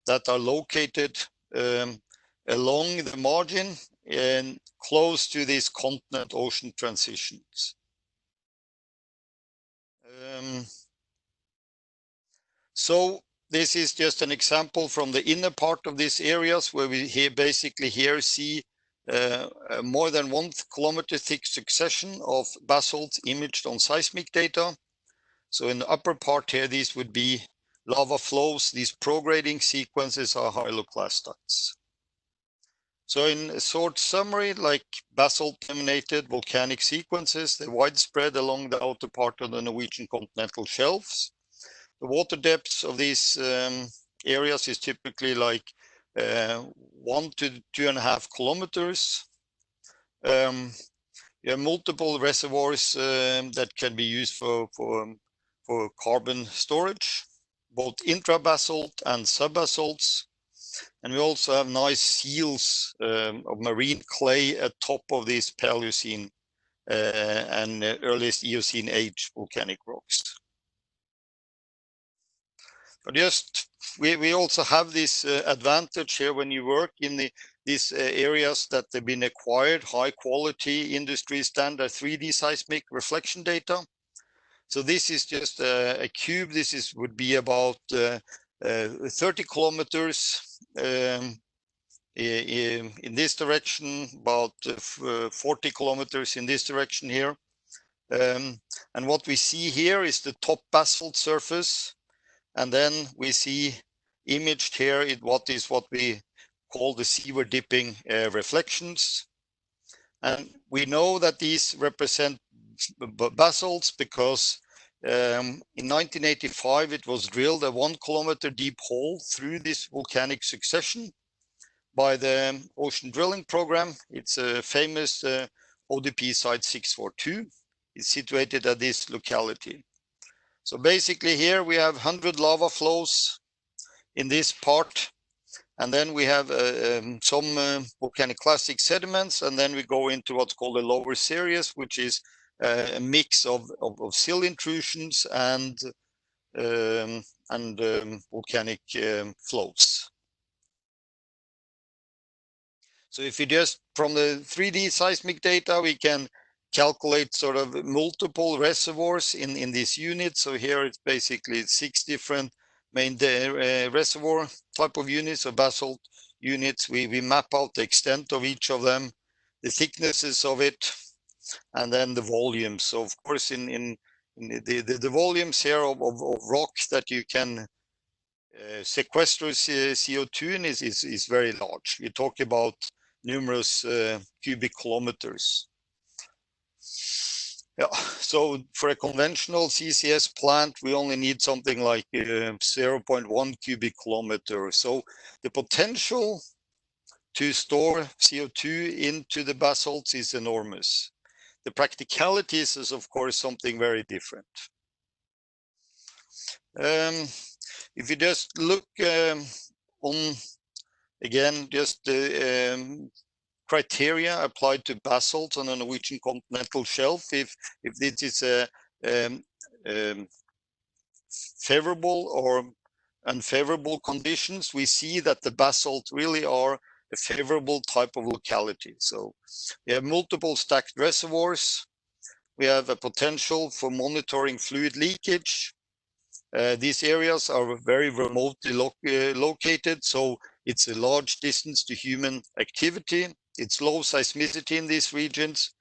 that are located along the margin and close to these continent-ocean transitions. So this is just an example from the inner part of these areas where we basically see more than 1 kilometer thick succession of basalts imaged on seismic data. So in the upper part here, these would be lava flows. These prograding sequences are hyaloclastites. So in a short summary, like basalt-dominated volcanic sequences, they're widespread along the outer part of the Norwegian continental shelves. The water depths of these areas is typically like 1 to 2.5 kilometers. You have multiple reservoirs that can be used for carbon storage, both intrabasalt and subbasalts. And we also have nice seals of marine clay at top of these Paleocene and earliest Eocene age volcanic rocks. But just we also have this advantage here when you work in these areas that they've been acquired high quality industry standard 3D seismic reflection data. So this is just a cube. This would be about 30 kilometers in this direction, about 40 kilometers in this direction here. And what we see here is the top basalt surface. And then we see imaged here what we call the seaward dipping reflections. And we know that these represent basalts because in 1985 it was drilled a 1 kilometer deep hole through this volcanic succession by the Ocean Drilling Program. It's a famous ODP site 642. It's situated at this locality. So basically here we have 100 lava flows in this part, and then we have some volcanic clastic sediments, and then we go into what's called the lower series, which is a mix of sill intrusions and volcanic flows. So if you just, from the 3D seismic data, we can calculate sort of multiple reservoirs in this unit. So here it's basically 6 different main reservoir type of units or basalt units. We map out the extent of each of them, the thicknesses of it, and then the volumes. So of course in the volumes here of rock that you can sequester CO2 in is very large. We talk about numerous cubic kilometers. Yeah, so for a conventional CCS plant, we only need something like 0.1 cubic kilometer. So the potential to store CO2 into the basalts is enormous. The practicalities is, of course, something very different. If you just look on, again, just the criteria applied to basalt on a Norwegian continental shelf, if this is a favorable or unfavorable conditions, we see that the basalt really are a favorable type of locality. So we have multiple stacked reservoirs. We have a potential for monitoring fluid leakage. These areas are very remotely located, so it's a large distance to human activity. It's low seismicity in these regions,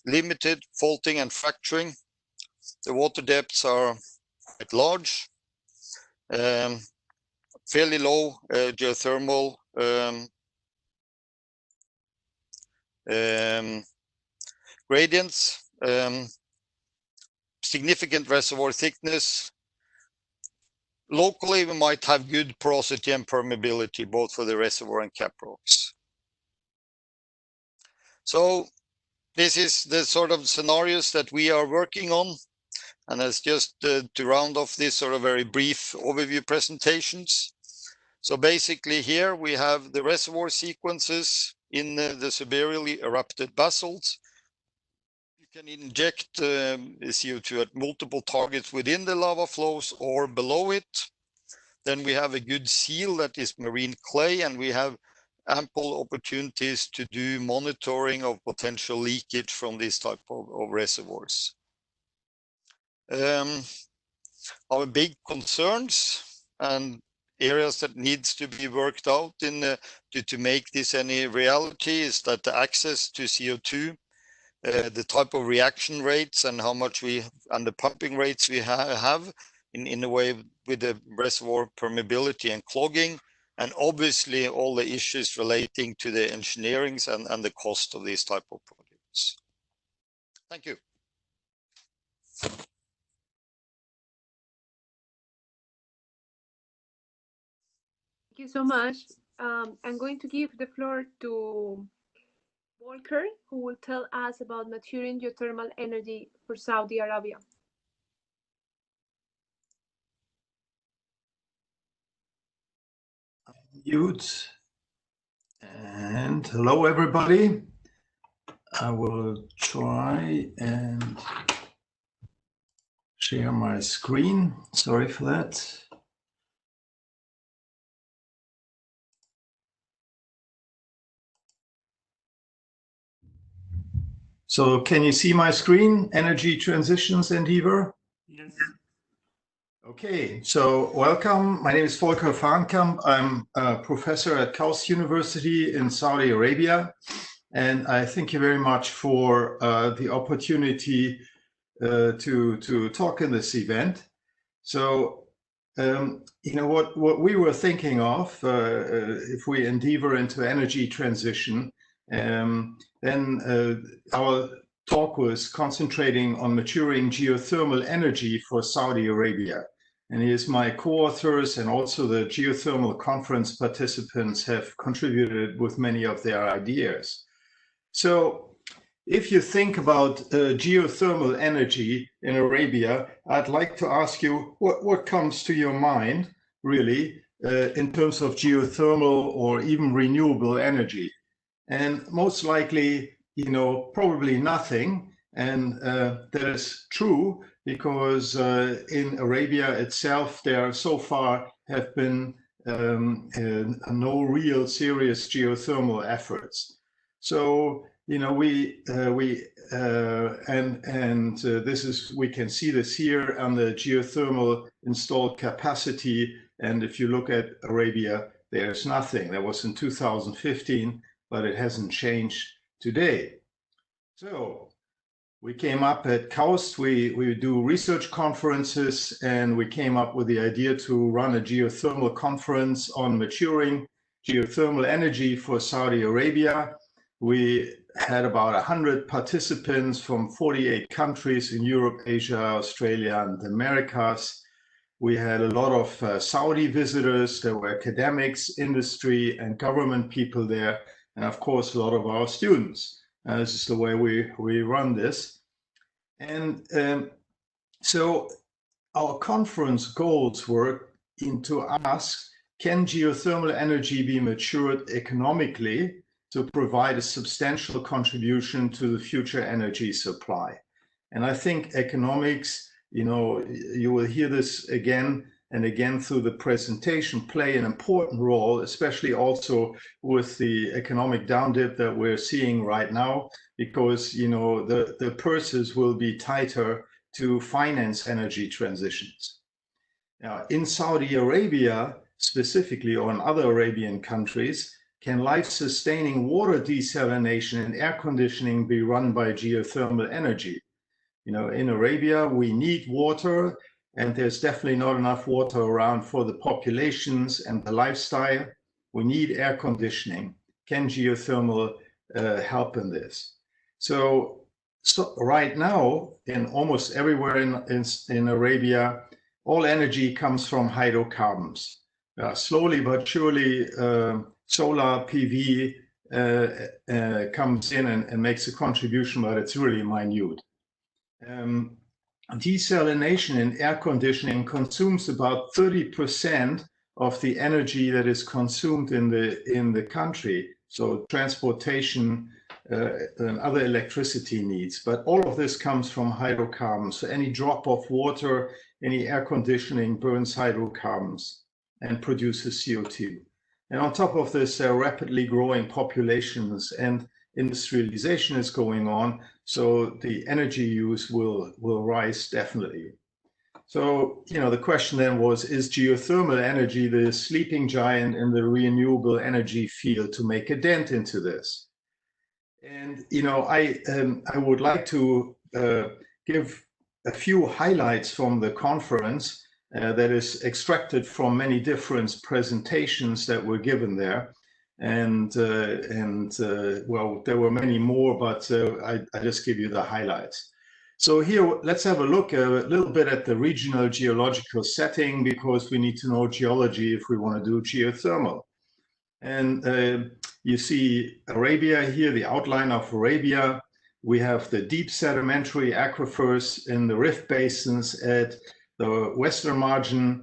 limited faulting and fracturing. The water depths are quite large, fairly low geothermal gradients, significant reservoir thickness. Locally, we might have good porosity and permeability, both for the reservoir and cap rocks. So this is the sort of scenarios that we are working on. And as just to round off this sort of very brief overview presentations. So basically here we have the reservoir sequences in the severely erupted basalts. You can inject CO2 at multiple targets within the lava flows or below it. Then we have a good seal that is marine clay, and we have ample opportunities to do monitoring of potential leakage from this type of reservoirs. Our big concerns and areas that needs to be worked out in to make this any reality is that the access to CO2, the type of reaction rates and how much and the pumping rates we have in a way with the reservoir permeability and clogging, and obviously all the issues relating to the engineerings and the cost of these type of projects. Thank you. Thank you so much. I'm going to give the floor to Volker, who will tell us about maturing geothermal energy for Saudi Arabia. Mute. And hello, everybody. I will try and share my screen. Sorry for that. So can you see my screen, Energy Transitions Endeavor? Yes. Okay, so welcome. My name is Volker Farnkamp. I'm a professor at KAUST University in Saudi Arabia. And I thank you very much for the opportunity to talk in this event. So, you know, what we were thinking of, if we endeavor into energy transition, then our talk was concentrating on maturing geothermal energy for Saudi Arabia. And here's my co-authors and also the geothermal conference participants have contributed with many of their ideas. So if you think about geothermal energy in Arabia, I'd like to ask you what comes to your mind, really, in terms of geothermal or even renewable energy. And most likely, you know, probably nothing. And that is true because in Arabia itself, there so far have been no real serious geothermal efforts. So, you know, this is, we can see this here on the geothermal installed capacity. And if you look at Arabia, there's nothing. That was in 2015, but it hasn't changed today. So we came up at KAUST, we do research conferences, and we came up with the idea to run a geothermal conference on maturing geothermal energy for Saudi Arabia. We had about 100 participants from 48 countries in Europe, Asia, Australia, and the Americas. We had a lot of Saudi visitors. There were academics, industry, and government people there, and of course, a lot of our students. This is the way we run this. And so our conference goals were to ask, can geothermal energy be matured economically to provide a substantial contribution to the future energy supply? And I think economics, you know, you will hear this again and again through the presentation, play an important role, especially also with the economic down dip that we're seeing right now, because, you know, the purses will be tighter to finance energy transitions. Now, in Saudi Arabia, specifically, or in other Arabian countries, can life-sustaining water desalination and air conditioning be run by geothermal energy? You know, in Arabia, we need water, and there's definitely not enough water around for the populations and the lifestyle. We need air conditioning. Can geothermal help in this? So so right now, in almost everywhere in Arabia, all energy comes from hydrocarbons. Slowly but surely, solar PV comes in and makes a contribution, but it's really minute. Desalination in air conditioning consumes about 30% of the energy that is consumed in the country. So transportation and other electricity needs, but all of this comes from hydrocarbons. So any drop of water, any air conditioning burns hydrocarbons and produces CO2. And on top of this, there are rapidly growing populations and industrialization is going on. So the energy use will rise definitely. So, you know, the question then was, is geothermal energy the sleeping giant in the renewable energy field to make a dent into this? And, you know, I would like to give a few highlights from the conference that is extracted from many different presentations that were given there. And well, there were many more, but I just give you the highlights. So here, let's have a look a little bit at the regional geological setting, because we need to know geology if we want to do geothermal. And you see Arabia here, the outline of Arabia. We have the deep sedimentary aquifers in the rift basins at the western margin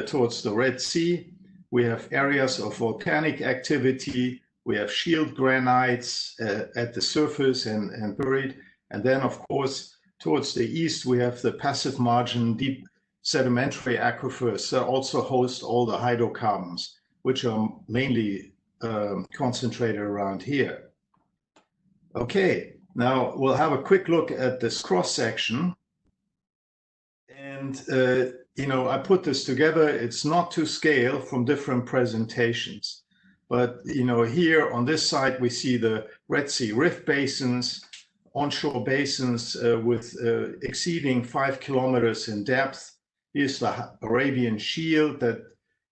towards the Red Sea. We have areas of volcanic activity. We have shield granites at the surface and buried. And then, of course, towards the east, we have the passive margin deep sedimentary aquifers that also host all the hydrocarbons, which are mainly concentrated around here. Okay, now we'll have a quick look at this cross section. And you know, I put this together. It's not to scale from different presentations, but you know, here on this side we see the Red Sea rift basins, onshore basins with exceeding 5 kilometers in depth. Here's the Arabian Shield that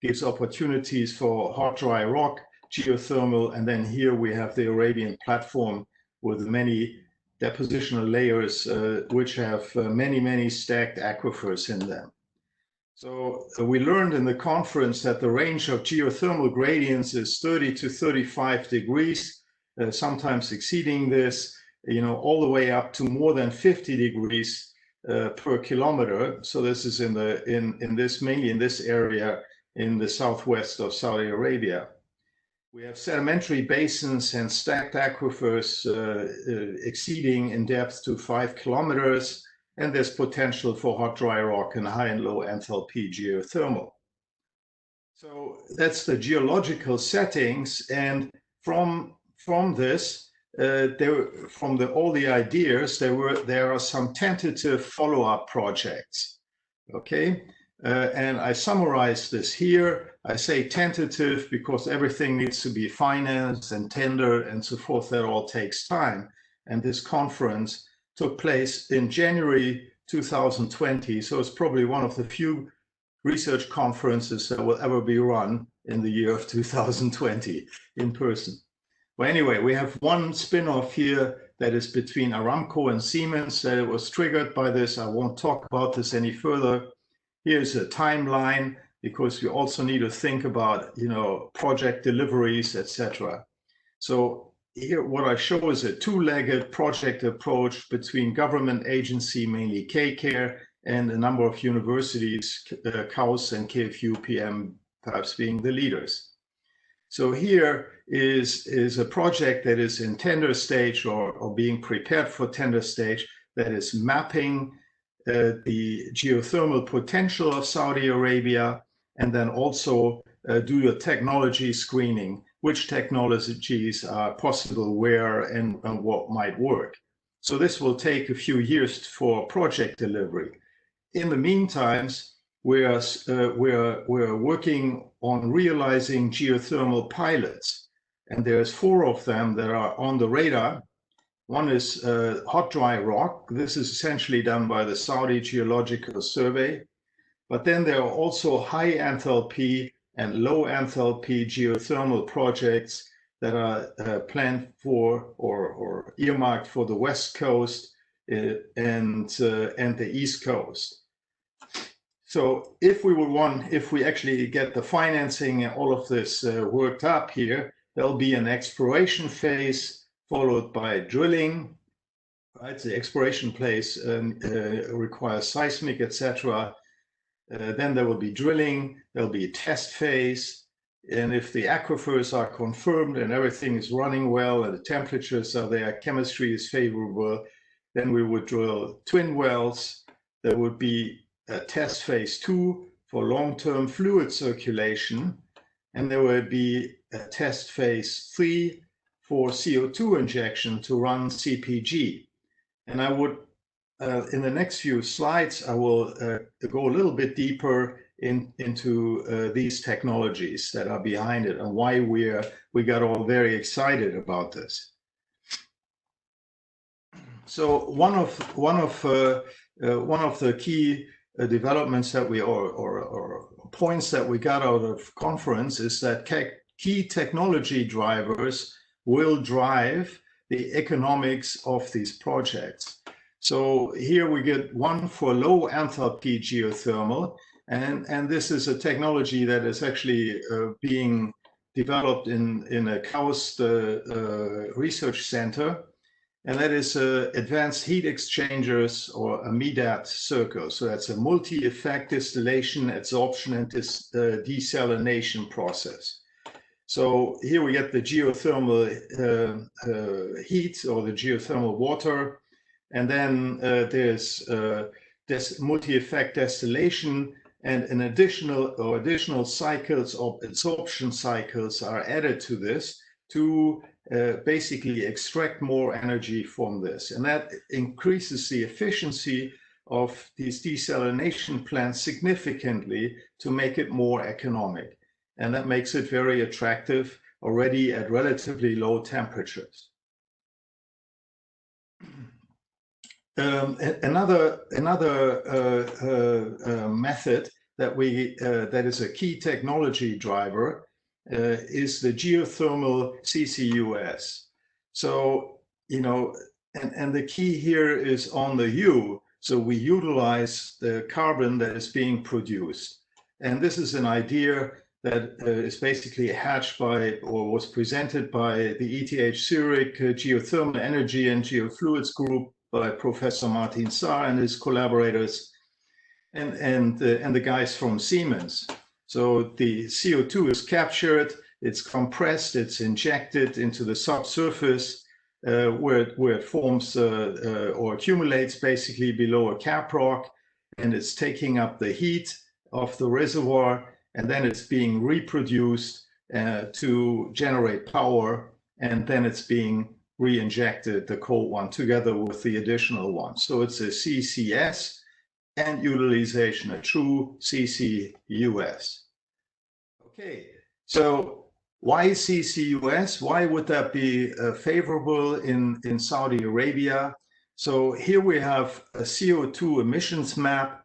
gives opportunities for hot dry rock, geothermal, and then here we have the Arabian platform with many depositional layers which have many stacked aquifers in them. So we learned in the conference that the range of geothermal gradients is 30 to 35 degrees, sometimes exceeding this, you know, all the way up to more than 50 degrees per kilometer. So this is mainly in this area in the southwest of Saudi Arabia. We have sedimentary basins and stacked aquifers exceeding in depth to 5 kilometers, and there's potential for hot dry rock and high and low enthalpy geothermal. So that's the geological settings, and from this, all the ideas, there are some tentative follow-up projects. Okay, and I summarize this here. I say tentative because everything needs to be financed and tendered and so forth. That all takes time. And this conference took place in January 2020. So it's probably one of the few research conferences that will ever be run in the year of 2020 in person. Well, anyway, we have one spin-off here that is between Aramco and Siemens that it was triggered by this. I won't talk about this any further. Here's a timeline, because we also need to think about, you know, project deliveries, etc. So here, what I show is a two-legged project approach between government agency, mainly KCARE, and a number of universities, KAUS and KFU PM, perhaps being the leaders. So here is a project that is in tender stage or being prepared for tender stage that is mapping the geothermal potential of Saudi Arabia, and then also do a technology screening, which technologies are possible where and what might work. So this will take a few years for project delivery. In the meantime, we're working on realizing geothermal pilots, and there's 4 of them that are on the radar. One is hot dry rock. This is essentially done by the Saudi Geological Survey. But then there are also high enthalpy and low enthalpy geothermal projects that are planned for or earmarked for the West Coast, and the East Coast. So if we actually get the financing and all of this worked up here, there'll be an exploration phase followed by drilling. Right, the exploration phase requires seismic, etc. Then there will be drilling. There'll be a test phase, and if the aquifers are confirmed and everything is running well and the temperatures are there, chemistry is favorable, then we would drill twin wells. There would be a test phase 2 for long-term fluid circulation, and there will be a test phase 3 for CO2 injection to run CPG. And I would, in the next few slides, I will go a little bit deeper into these technologies that are behind it and why we got all very excited about this. So one of the key developments that we or points that we got out of conference is that key technology drivers will drive the economics of these projects. So here we get one for low enthalpy geothermal, and this is a technology that is actually being developed in a KAUST research center, and that is advanced heat exchangers, or a MEDAT circle. So that's a multi-effect distillation, adsorption, and desalination process. So here we get the geothermal heat, or the geothermal water, and then there's this multi-effect distillation, and an additional cycles of adsorption cycles are added to this to basically extract more energy from this, and that increases the efficiency of these desalination plants significantly to make it more economic. And that makes it very attractive already at relatively low temperatures. Another method that is a key technology driver is the geothermal CCUS. So, you know, and the key here is on the U. So we utilize the carbon that is being produced. And this is an idea that is basically hatched by, or was presented by, the ETH Zurich Geothermal Energy and Geofluids Group by Professor Martin Saar and his collaborators, and the guys from Siemens. So the CO2 is captured, it's compressed, it's injected into the subsurface, where it forms or accumulates basically below a cap rock, and it's taking up the heat of the reservoir, and then it's being reproduced to generate power, and then it's being re-injected, the cold one, together with the additional one. So it's a CCS and utilization, a true CCUS. Okay, so why CCUS? Why would that be favorable in Saudi Arabia? So here we have a CO2 emissions map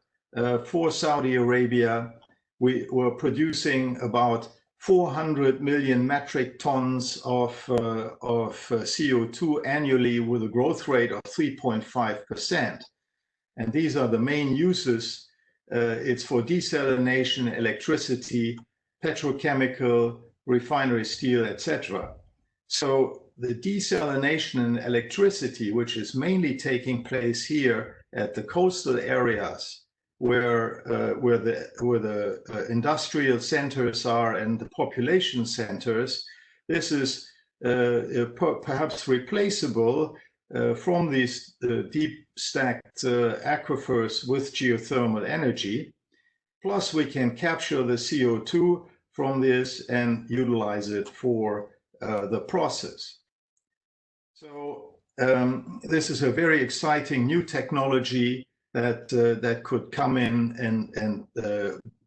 for Saudi Arabia. We're producing about 400 million metric tons of CO2 annually with a growth rate of 3.5%. And these are the main uses. It's for desalination, electricity, petrochemical, refinery steel, etc. So the desalination and electricity, which is mainly taking place here at the coastal areas, where the industrial centers are and the population centers, this is perhaps replaceable from these deep stacked aquifers with geothermal energy. Plus, we can capture the CO2 from this and utilize it for the process. So this is a very exciting new technology that could come in and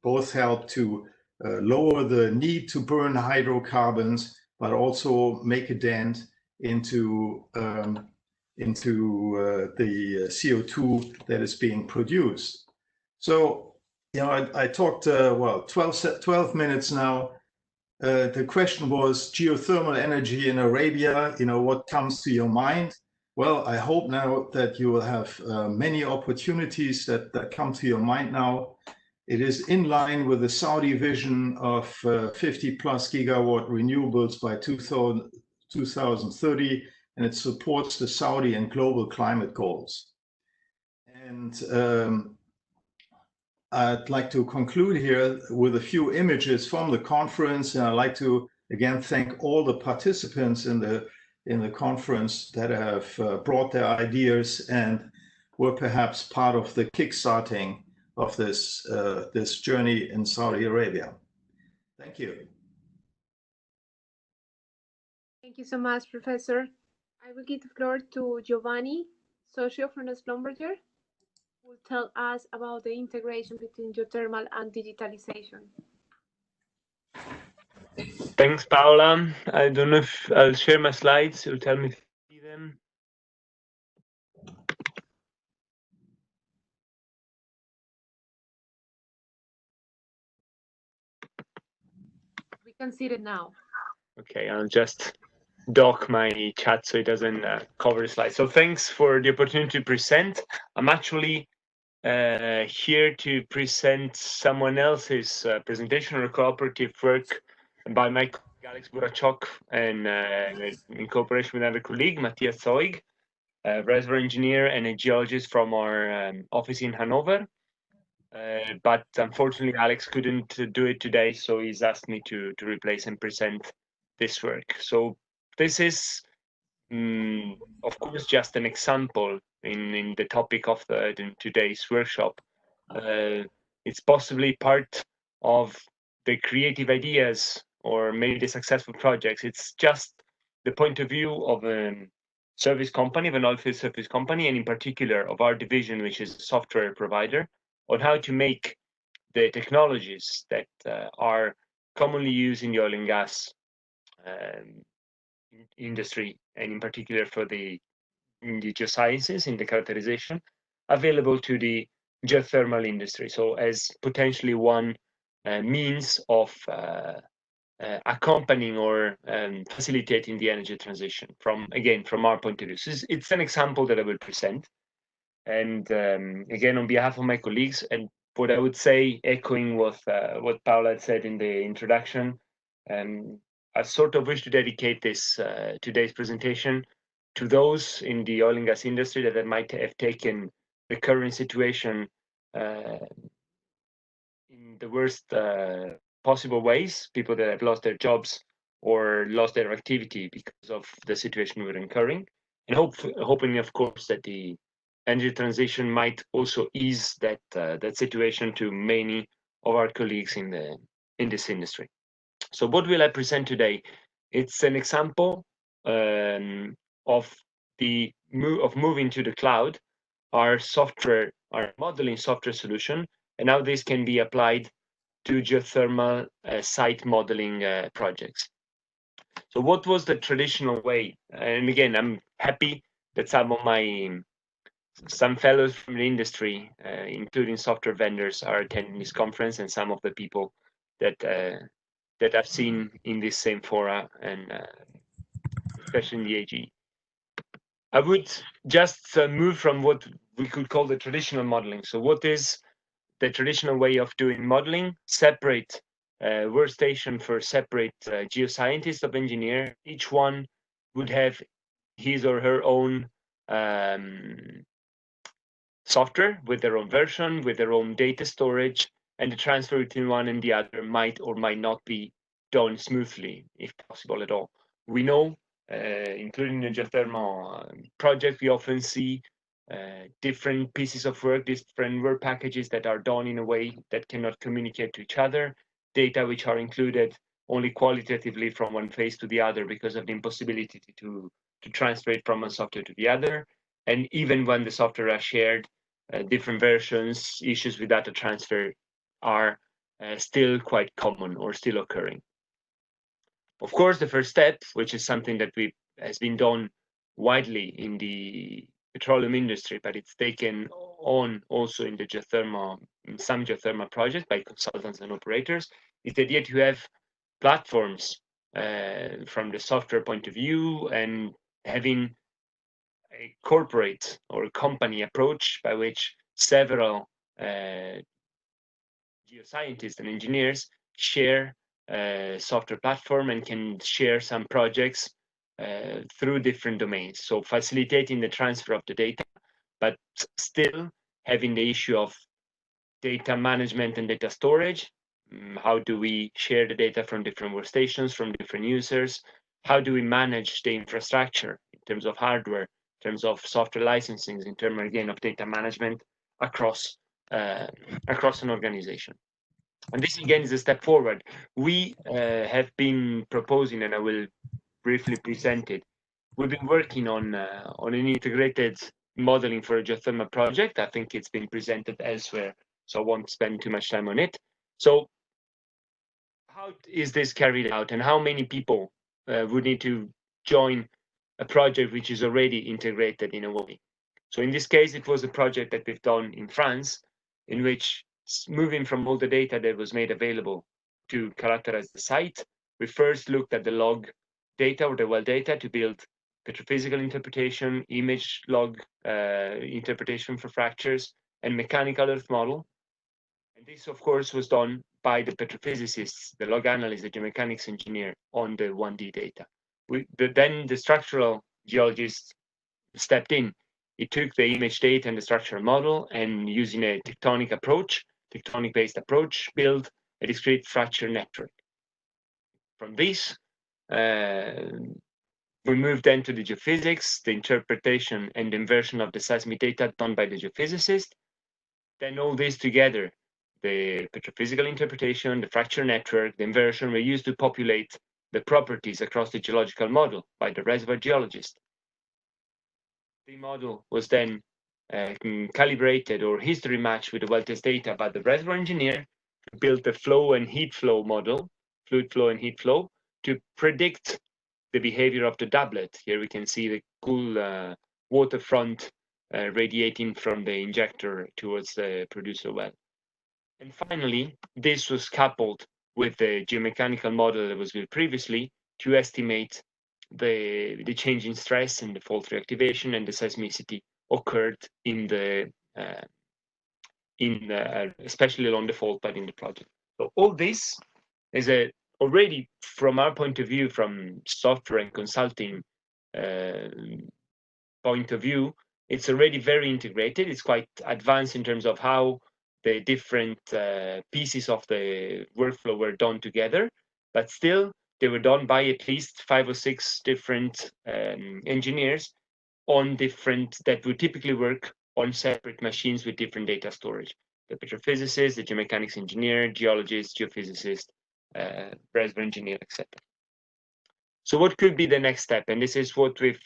both help to lower the need to burn hydrocarbons, but also make a dent into the CO2 that is being produced. So, you know, I talked, well, 12 minutes now. The question was geothermal energy in Arabia, you know, what comes to your mind? Well, I hope now that you will have many opportunities that come to your mind now. It is in line with the Saudi vision of 50 plus gigawatt renewables by 2030, and it supports the Saudi and global climate goals. And I'd like to conclude here with a few images from the conference, and I'd like to again thank all the participants in the conference that have brought their ideas and were perhaps part of the kickstarting of this this journey in Saudi Arabia. Thank you. Thank you so much, Professor. I will give the floor to Giovanni, socio from Schlumberger, who will tell us about the integration between geothermal and digitalization. Thanks, Paola. I don't know if I'll share my slides. You'll tell me if you see them. We can see it now. Okay, I'll just dock my chat so it doesn't cover the slide. So thanks for the opportunity to present. I'm actually here to present someone else's presentation or cooperative work by my colleague Alex Burachok and in cooperation with another colleague, Matthias Zeug, a reservoir engineer and a geologist from our office in Hanover. But unfortunately, Alex couldn't do it today, so he's asked me to replace and present this work. So this is, of course, just an example in the topic of today's workshop. It's possibly part of the creative ideas or maybe the successful projects. It's just the point of view of a service company, of an oilfield service company, and in particular of our division, which is a software provider, on how to make the technologies that are commonly used in the oil and gas industry, and in particular for in the geosciences, in the characterization, available to the geothermal industry. So as potentially one means of accompanying or facilitating the energy transition from our point of view. So it's an example that I will present. And again, on behalf of my colleagues, and what I would say, echoing what Paula had said in the introduction, I sort of wish to dedicate this today's presentation to those in the oil and gas industry that might have taken the current situation in the worst possible ways, people that have lost their jobs or lost their activity because of the situation we're incurring, and hoping, of course, that the energy transition might also ease that situation to many of our colleagues in this industry. So what will I present today? It's an example of moving to the cloud, our modeling software solution, and how this can be applied to geothermal site modeling projects. So what was the traditional way? And again, I'm happy that some fellows from the industry, including software vendors, are attending this conference, and some of the people that I've seen in this same fora, and especially in the EAGE. I would just move from what we could call the traditional modeling. So what is the traditional way of doing modeling? Separate workstation for separate geoscientists of engineer. Each one would have his or her own software with their own version, with their own data storage, and the transfer between one and the other might or might not be done smoothly, if possible at all. We know, including the geothermal project, we often see different pieces of work, different work packages that are done in a way that cannot communicate to each other, data which are included only qualitatively from one phase to the other because of the impossibility to transfer it from one software to the other. And even when the software are shared, different versions, issues with data transfer are still quite common or still occurring. Of course, the first step, which is something that has been done widely in the petroleum industry, but it's taken on also in some geothermal projects by consultants and operators, is the idea to have platforms from the software point of view and having a corporate or company approach by which several geoscientists and engineers share a software platform and can share some projects through different domains. So facilitating the transfer of the data, but still having the issue of data management and data storage. How do we share the data from different workstations, from different users? How do we manage the infrastructure in terms of hardware, in terms of software licensing, in terms, again, of data management across an organization? And this, again, is a step forward. We have been proposing, and I will briefly present it. We've been working on an integrated modeling for a geothermal project. I think it's been presented elsewhere, so I won't spend too much time on it. So how is this carried out, and how many people would need to join a project which is already integrated in a way? So in this case, it was a project that we've done in France, in which, moving from all the data that was made available to characterize the site, we first looked at the log data or the well data to build petrophysical interpretation, image log interpretation for fractures, and mechanical earth model. And this, of course, was done by the petrophysicists, the log analyst, the geomechanics engineer on the 1D data. Then the structural geologist stepped in. He took the image data and the structural model, and using a tectonic-based approach, built a discrete fracture network. From this, we moved then to the geophysics, the interpretation and inversion of the seismic data done by the geophysicist. Then all this together, the petrophysical interpretation, the fracture network, the inversion, were used to populate the properties across the geological model by the reservoir geologist. The model was then calibrated or history matched with the well test data by the reservoir engineer, who built the flow and heat flow model, fluid flow and heat flow, to predict the behavior of the doublet. Here we can see the cool waterfront radiating from the injector towards the producer well. And finally, this was coupled with the geomechanical model that was built previously to estimate the change in stress and the fault reactivation and the seismicity occurred in the especially along the fault bed in the project. So all this is already, from our point of view, from software and consulting point of view, it's already very integrated. It's quite advanced in terms of how the different pieces of the workflow were done together, but still they were done by at least 5 or 6 different engineers on different, that would typically work on separate machines with different data storage. The petrophysicist, the geomechanics engineer, geologist, geophysicist, reservoir engineer, etc. So what could be the next step? And this is what we've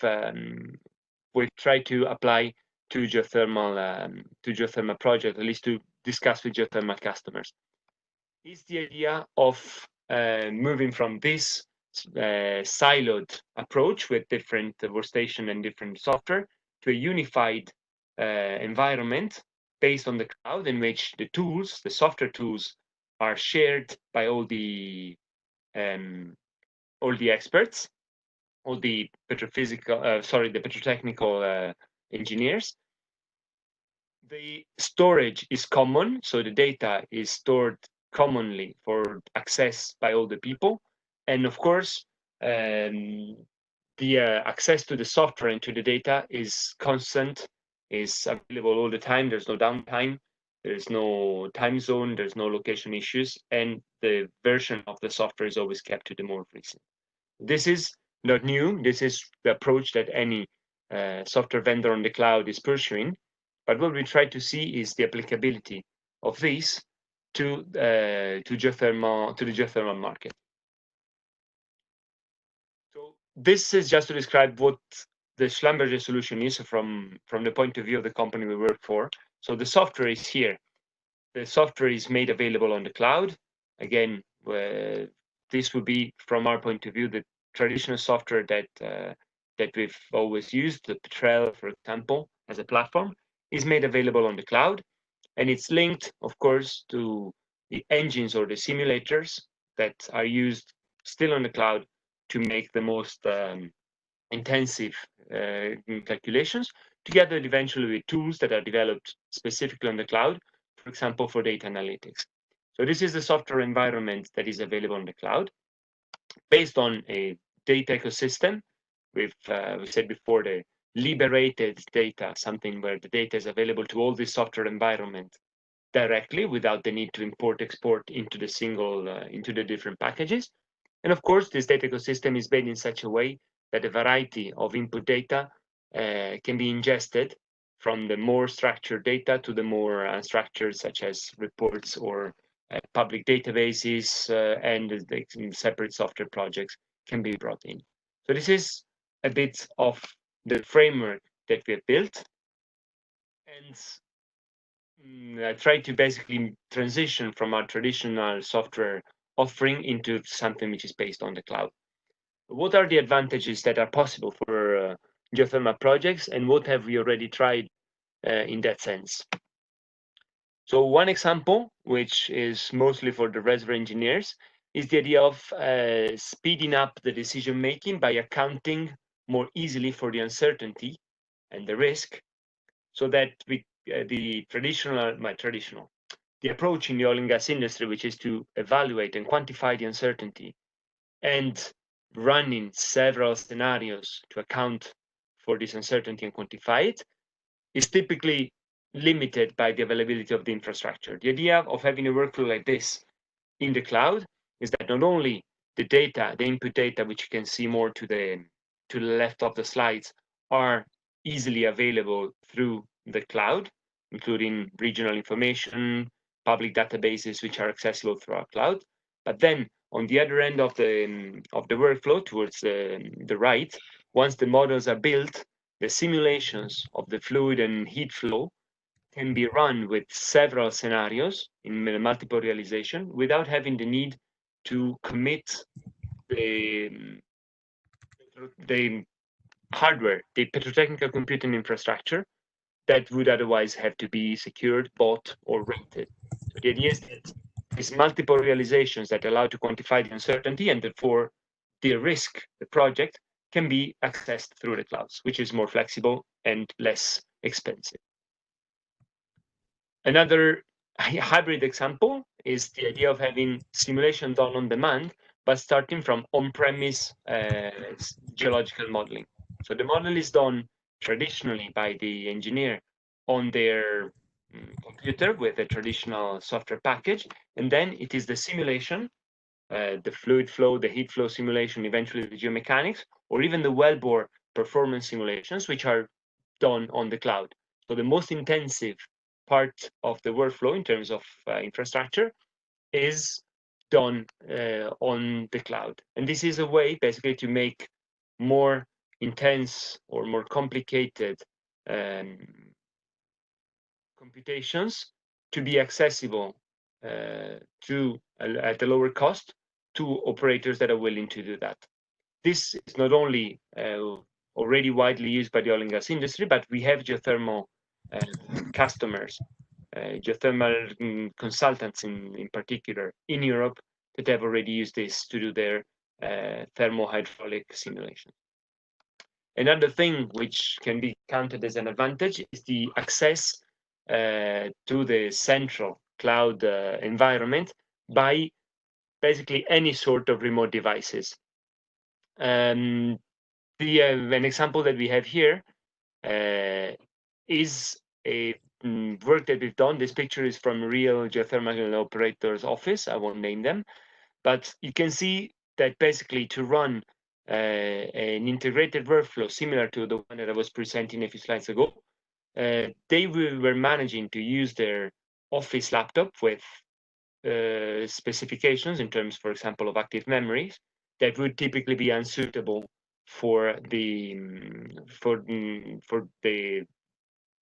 tried to apply to geothermal project, at least to discuss with geothermal customers. Is the idea of moving from this siloed approach with different workstation and different software to a unified environment based on the cloud, in which the tools, the software tools, are shared by all the experts, all the petrotechnical engineers. The storage is common, so the data is stored commonly for access by all the people. And of course, the access to the software and to the data is constant, is available all the time. There's no downtime, there's no time zone, there's no location issues, and the version of the software is always kept to the more recent. This is not new. This is the approach that any software vendor on the cloud is pursuing. But what we try to see is the applicability of this to the geothermal market. So this is just to describe what the Schlumberger solution is from the point of view of the company we work for. So the software is here. The software is made available on the cloud. Again, this would be, from our point of view, the traditional software that we've always used, the Petrel, for example, as a platform, is made available on the cloud, and it's linked, of course, to the engines or the simulators that are used still on the cloud to make the most intensive calculations, together eventually with tools that are developed specifically on the cloud, for example, for data analytics. So this is the software environment that is available on the cloud, based on a data ecosystem. We said before, the liberated data, something where the data is available to all the software environment directly without the need to import, export into the single, into the different packages. And of course, this data ecosystem is made in such a way that a variety of input data can be ingested, from the more structured data to the more unstructured, such as reports or public databases, and the separate software projects can be brought in. So this is a bit of the framework that we have built. And I try to basically transition from our traditional software offering into something which is based on the cloud. What are the advantages that are possible for geothermal projects, and what have we already tried in that sense? So one example, which is mostly for the reservoir engineers, is the idea of speeding up the decision making by accounting more easily for the uncertainty and the risk, so that we, the approach in the oil and gas industry, which is to evaluate and quantify the uncertainty and running several scenarios to account for this uncertainty and quantify it, is typically limited by the availability of the infrastructure. The idea of having a workflow like this in the cloud is that not only the data, the input data, which you can see more to the left of the slides, are easily available through the cloud, including regional information, public databases which are accessible through our cloud. But then on the other end of the workflow, towards the right, once the models are built, the simulations of the fluid and heat flow can be run with several scenarios in multiple realization without having the need to commit the hardware, the petrotechnical computing infrastructure that would otherwise have to be secured, bought, or rented. So the idea is that these multiple realizations that allow to quantify the uncertainty and therefore de-risk the project can be accessed through the clouds, which is more flexible and less expensive. Another hybrid example is the idea of having simulation done on demand, but starting from on-premise geological modeling. So the model is done traditionally by the engineer on their computer with a traditional software package, and then it is the simulation, the fluid flow, the heat flow simulation, eventually the geomechanics, or even the wellbore performance simulations, which are done on the cloud. So the most intensive part of the workflow in terms of infrastructure is done on the cloud. And this is a way basically to make more intense or more complicated computations to be accessible at a lower cost to operators that are willing to do that. This is not only already widely used by the oil and gas industry, but we have geothermal customers, geothermal consultants in particular in Europe, that have already used this to do their thermohydraulic simulation. Another thing which can be counted as an advantage is the access to the central cloud environment by basically any sort of remote devices. An example that we have here is a work that we've done. This picture is from a real geothermal operator's office. I won't name them, but you can see that basically to run an integrated workflow similar to the one that I was presenting a few slides ago, they were managing to use their office laptop with specifications in terms, for example, of active memories that would typically be unsuitable for the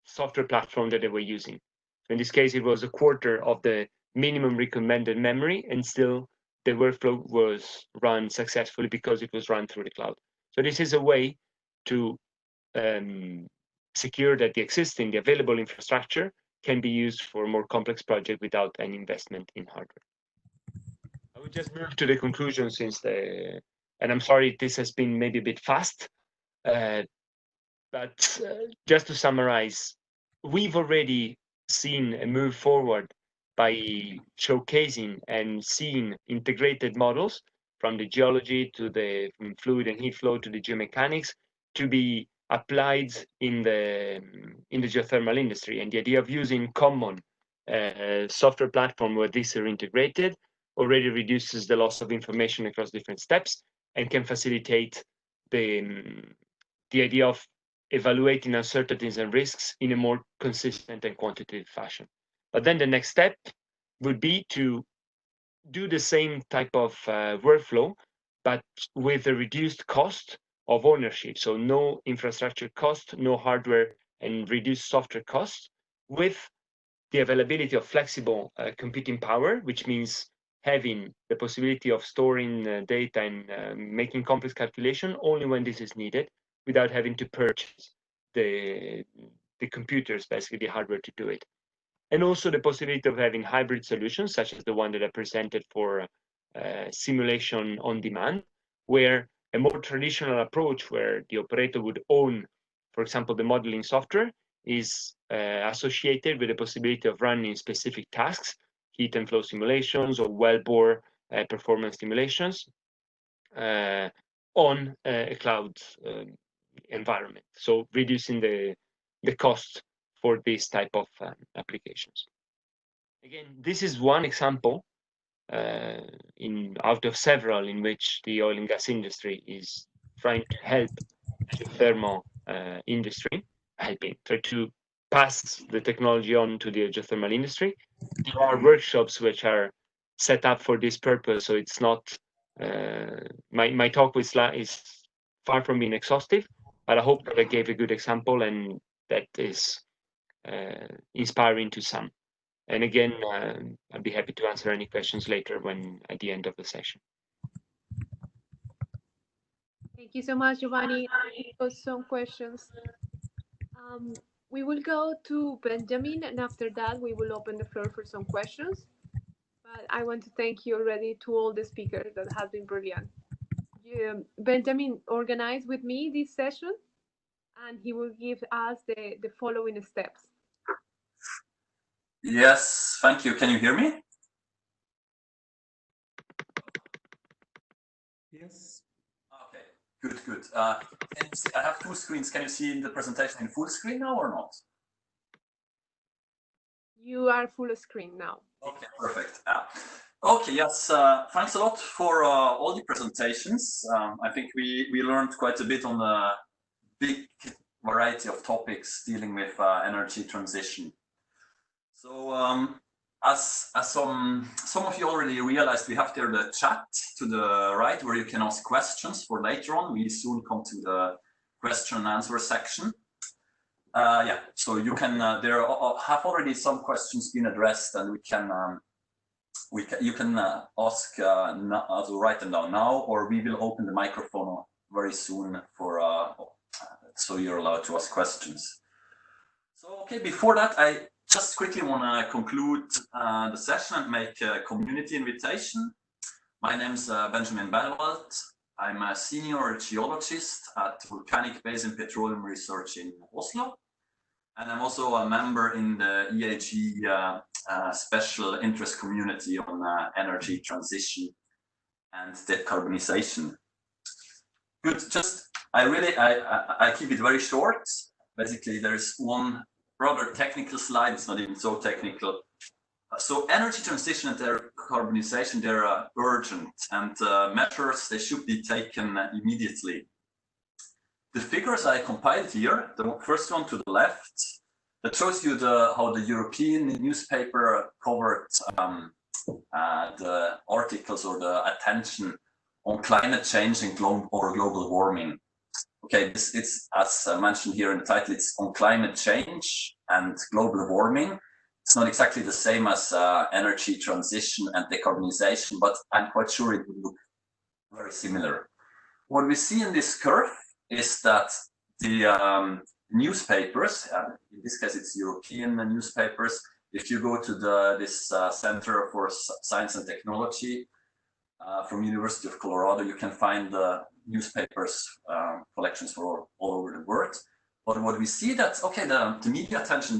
software platform that they were using. So in this case, it was a quarter of the minimum recommended memory, and still the workflow was run successfully because it was run through the cloud. So this is a way to secure that the available infrastructure can be used for a more complex project without any investment in hardware. I would just move to the conclusion, and I'm sorry this has been maybe a bit fast, But just to summarize, we've already seen a move forward by showcasing and seeing integrated models from the geology to the fluid and heat flow to the geomechanics to be applied in the geothermal industry. And the idea of using common software platform where these are integrated already reduces the loss of information across different steps and can facilitate the idea of evaluating uncertainties and risks in a more consistent and quantitative fashion. But then the next step would be to do the same type of workflow, but with a reduced cost of ownership. So no infrastructure cost, no hardware, and reduced software costs, with the availability of flexible computing power, which means having the possibility of storing data and making complex calculation only when this is needed, without having to purchase the computers, basically the hardware to do it. And also the possibility of having hybrid solutions, such as the one that I presented for simulation on demand, where a more traditional approach where the operator would own, for example, the modeling software, is associated with the possibility of running specific tasks, heat and flow simulations or wellbore performance simulations on a cloud environment. So reducing the cost for this type of applications. Again, this is one example out of several in which the oil and gas industry is trying to help the thermal industry, try to pass the technology on to the geothermal industry. There are workshops which are set up for this purpose, so it's not, my talk is far from being exhaustive, but I hope that I gave a good example and that is inspiring to some. And again, I'd be happy to answer any questions later at the end of the session. Thank you so much, Giovanni. I got some questions. We will go to Benjamin, and after that, we will open the floor for some questions. But I want to thank you already to all the speakers that have been brilliant. Benjamin organized with me this session, and he will give us the following steps. Yes, thank you. Can you hear me? Yes. Okay, good. Can you see, I have two screens. Can you see the presentation in full screen now or not? You are full screen now. Okay, perfect. Okay, yes, thanks a lot for all the presentations. I think we learned quite a bit on the big variety of topics dealing with energy transition. So as some of you already realized, we have there the chat to the right where you can ask questions for later on. We soon come to the question and answer section. Yeah, so you can there have already some questions been addressed, and you can ask write them down now, or we will open the microphone very soon for so you're allowed to ask questions. So okay, before that, I just quickly want to conclude the session and make a community invitation. My name is Benjamin Bellwald. I'm a senior geologist at Volcanic Basin Petroleum Research in Oslo. And I'm also a member in the EAGE special interest community on energy transition and decarbonization. Good, just, I keep it very short. Basically, there's one rather technical slide, it's not even so technical. So energy transition and decarbonization, they're urgent, and measures, they should be taken immediately. The figures I compiled here, the first one to the left, that shows you how the European newspaper covered the articles or the attention on climate change and global warming. Okay, it's as mentioned here in the title, it's on climate change and global warming. It's not exactly the same as energy transition and decarbonization, but I'm quite sure it would look very similar. What we see in this curve is that the newspapers, in this case it's European newspapers, if you go to this Center for Science and Technology, from University of Colorado. You can find newspapers collections for all over the world. But what we see that, okay, the media attention,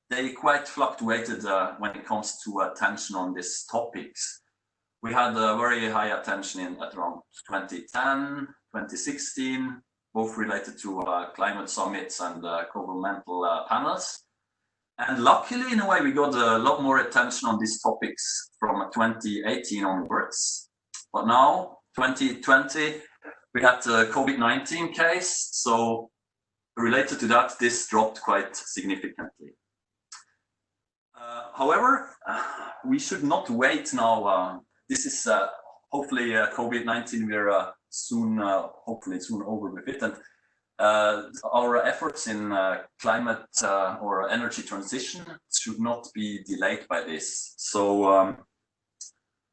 they quite fluctuated when it comes to attention on these topics. We had a very high attention at around 2010, 2016, both related to climate summits and governmental panels. And luckily, in a way, we got a lot more attention on these topics from 2018 onwards. But now, 2020, we had the COVID-19 case. So related to that, this dropped quite significantly. However, we should not wait now. This is hopefully COVID-19, we're soon, hopefully soon over with it. And our efforts in climate or energy transition should not be delayed by this. So,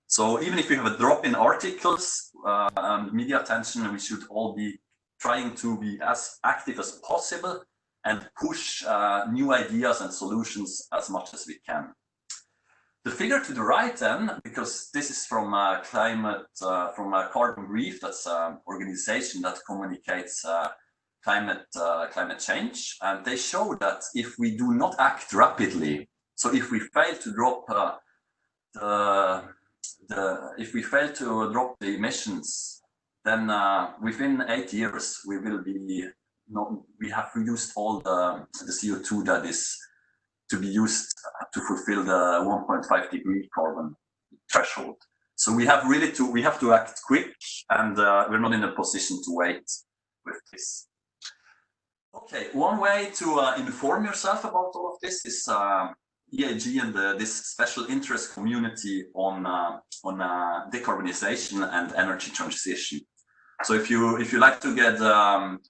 so even if we have a drop in articles and media attention, we should all be trying to be as active as possible and push new ideas and solutions as much as we can. The figure to the right then, because this is from climate, from Carbon Brief, that's an organization that communicates climate change, and they show that if we do not act rapidly, so if we fail to drop the emissions, then within 8 years we will be we have reduced all the CO2 that is to be used to fulfill the 1.5 degree carbon threshold. So we have really to act quick, and we're not in a position to wait with this. Okay, one way to inform yourself about all of this is EAGE and this special interest community on decarbonization and energy transition. So if you like to get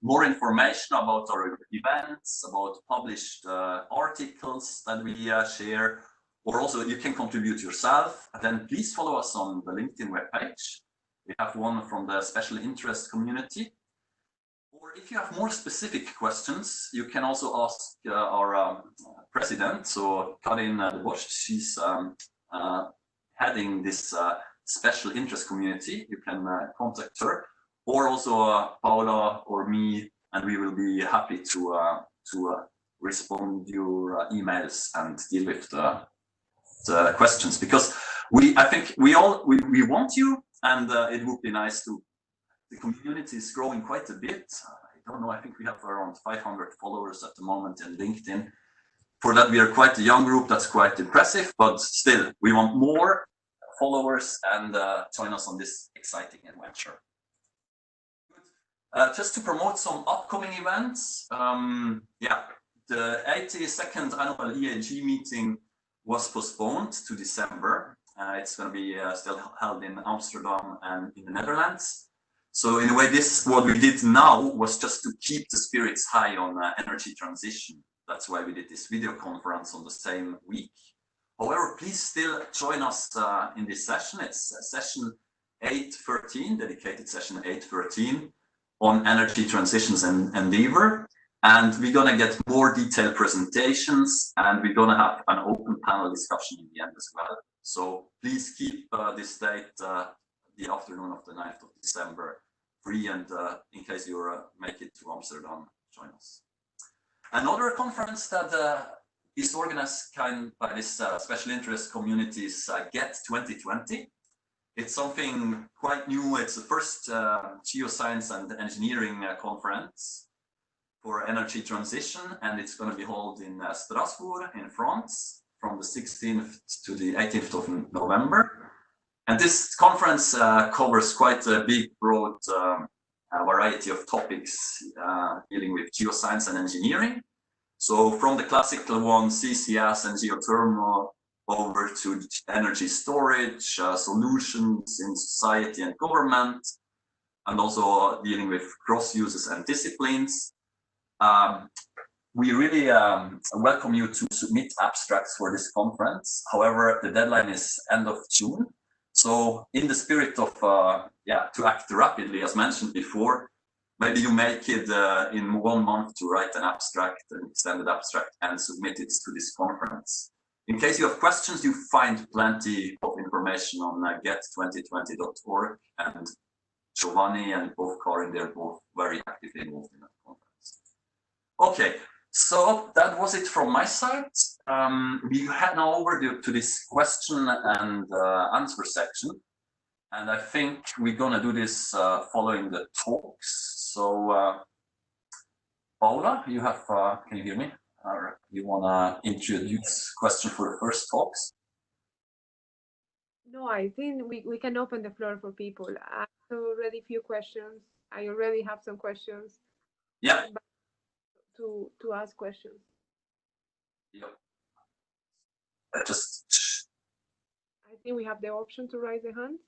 more information about our events, about published articles that we share, or also you can contribute yourself, then please follow us on the LinkedIn webpage. We have one from the special interest community. Or if you have more specific questions, you can also ask our president, so Karin de Bosch. She's heading this special interest community. You can contact her, or also Paula or me, and we will be happy to respond to your emails and deal with the questions, because I think we want you, and it would be nice to. The community is growing quite a bit. I don't know, I think we have around 500 followers at the moment in LinkedIn. For that, we are quite a young group. That's quite impressive, but still, we want more followers, and join us on this exciting adventure. Just to promote some upcoming events, yeah, the 82nd annual EAGE meeting was postponed to December. It's going to be still held in Amsterdam and in the Netherlands. So in a way, what we did now was just to keep the spirits high on energy transition. That's why we did this video conference on the same week. However, please still join us in this session. It's session 813, dedicated session 813 on energy transitions and endeavor. And we're going to get more detailed presentations, and we're going to have an open panel discussion in the end as well. So please keep this date, the afternoon of the 9th of December, free, and in case you make it to Amsterdam, join us. Another conference that is organized by this special interest community is GET 2020. It's something quite new. It's the first geoscience and engineering conference for energy transition, and it's going to be held in Strasbourg in France from the 16th to the 18th of November. And this conference covers quite a big, broad variety of topics dealing with geoscience and engineering. So from the classical one, CCS and geothermal, over to energy storage, solutions in society and government, and also dealing with cross uses and disciplines. We really welcome you to submit abstracts for this conference. However, the deadline is end of June. So in the spirit of, to act rapidly, as mentioned before, maybe you make it in 1 month to write an abstract, an extended abstract, and submit it to this conference. In case you have questions, you find plenty of information information on get2020.org, and Giovanni and both Karin, they're both very actively involved in that conference. Okay, so that was it from my side. We head now over to this question and answer section. And I think we're gonna do this following the talks. So Paula, you have, can you hear me? Or you wanna introduce question for the first talks? No, I think we can open the floor for people. I have already a few questions. I already have some questions. Yeah. To ask questions. Yep. I think we have the option to raise the hand.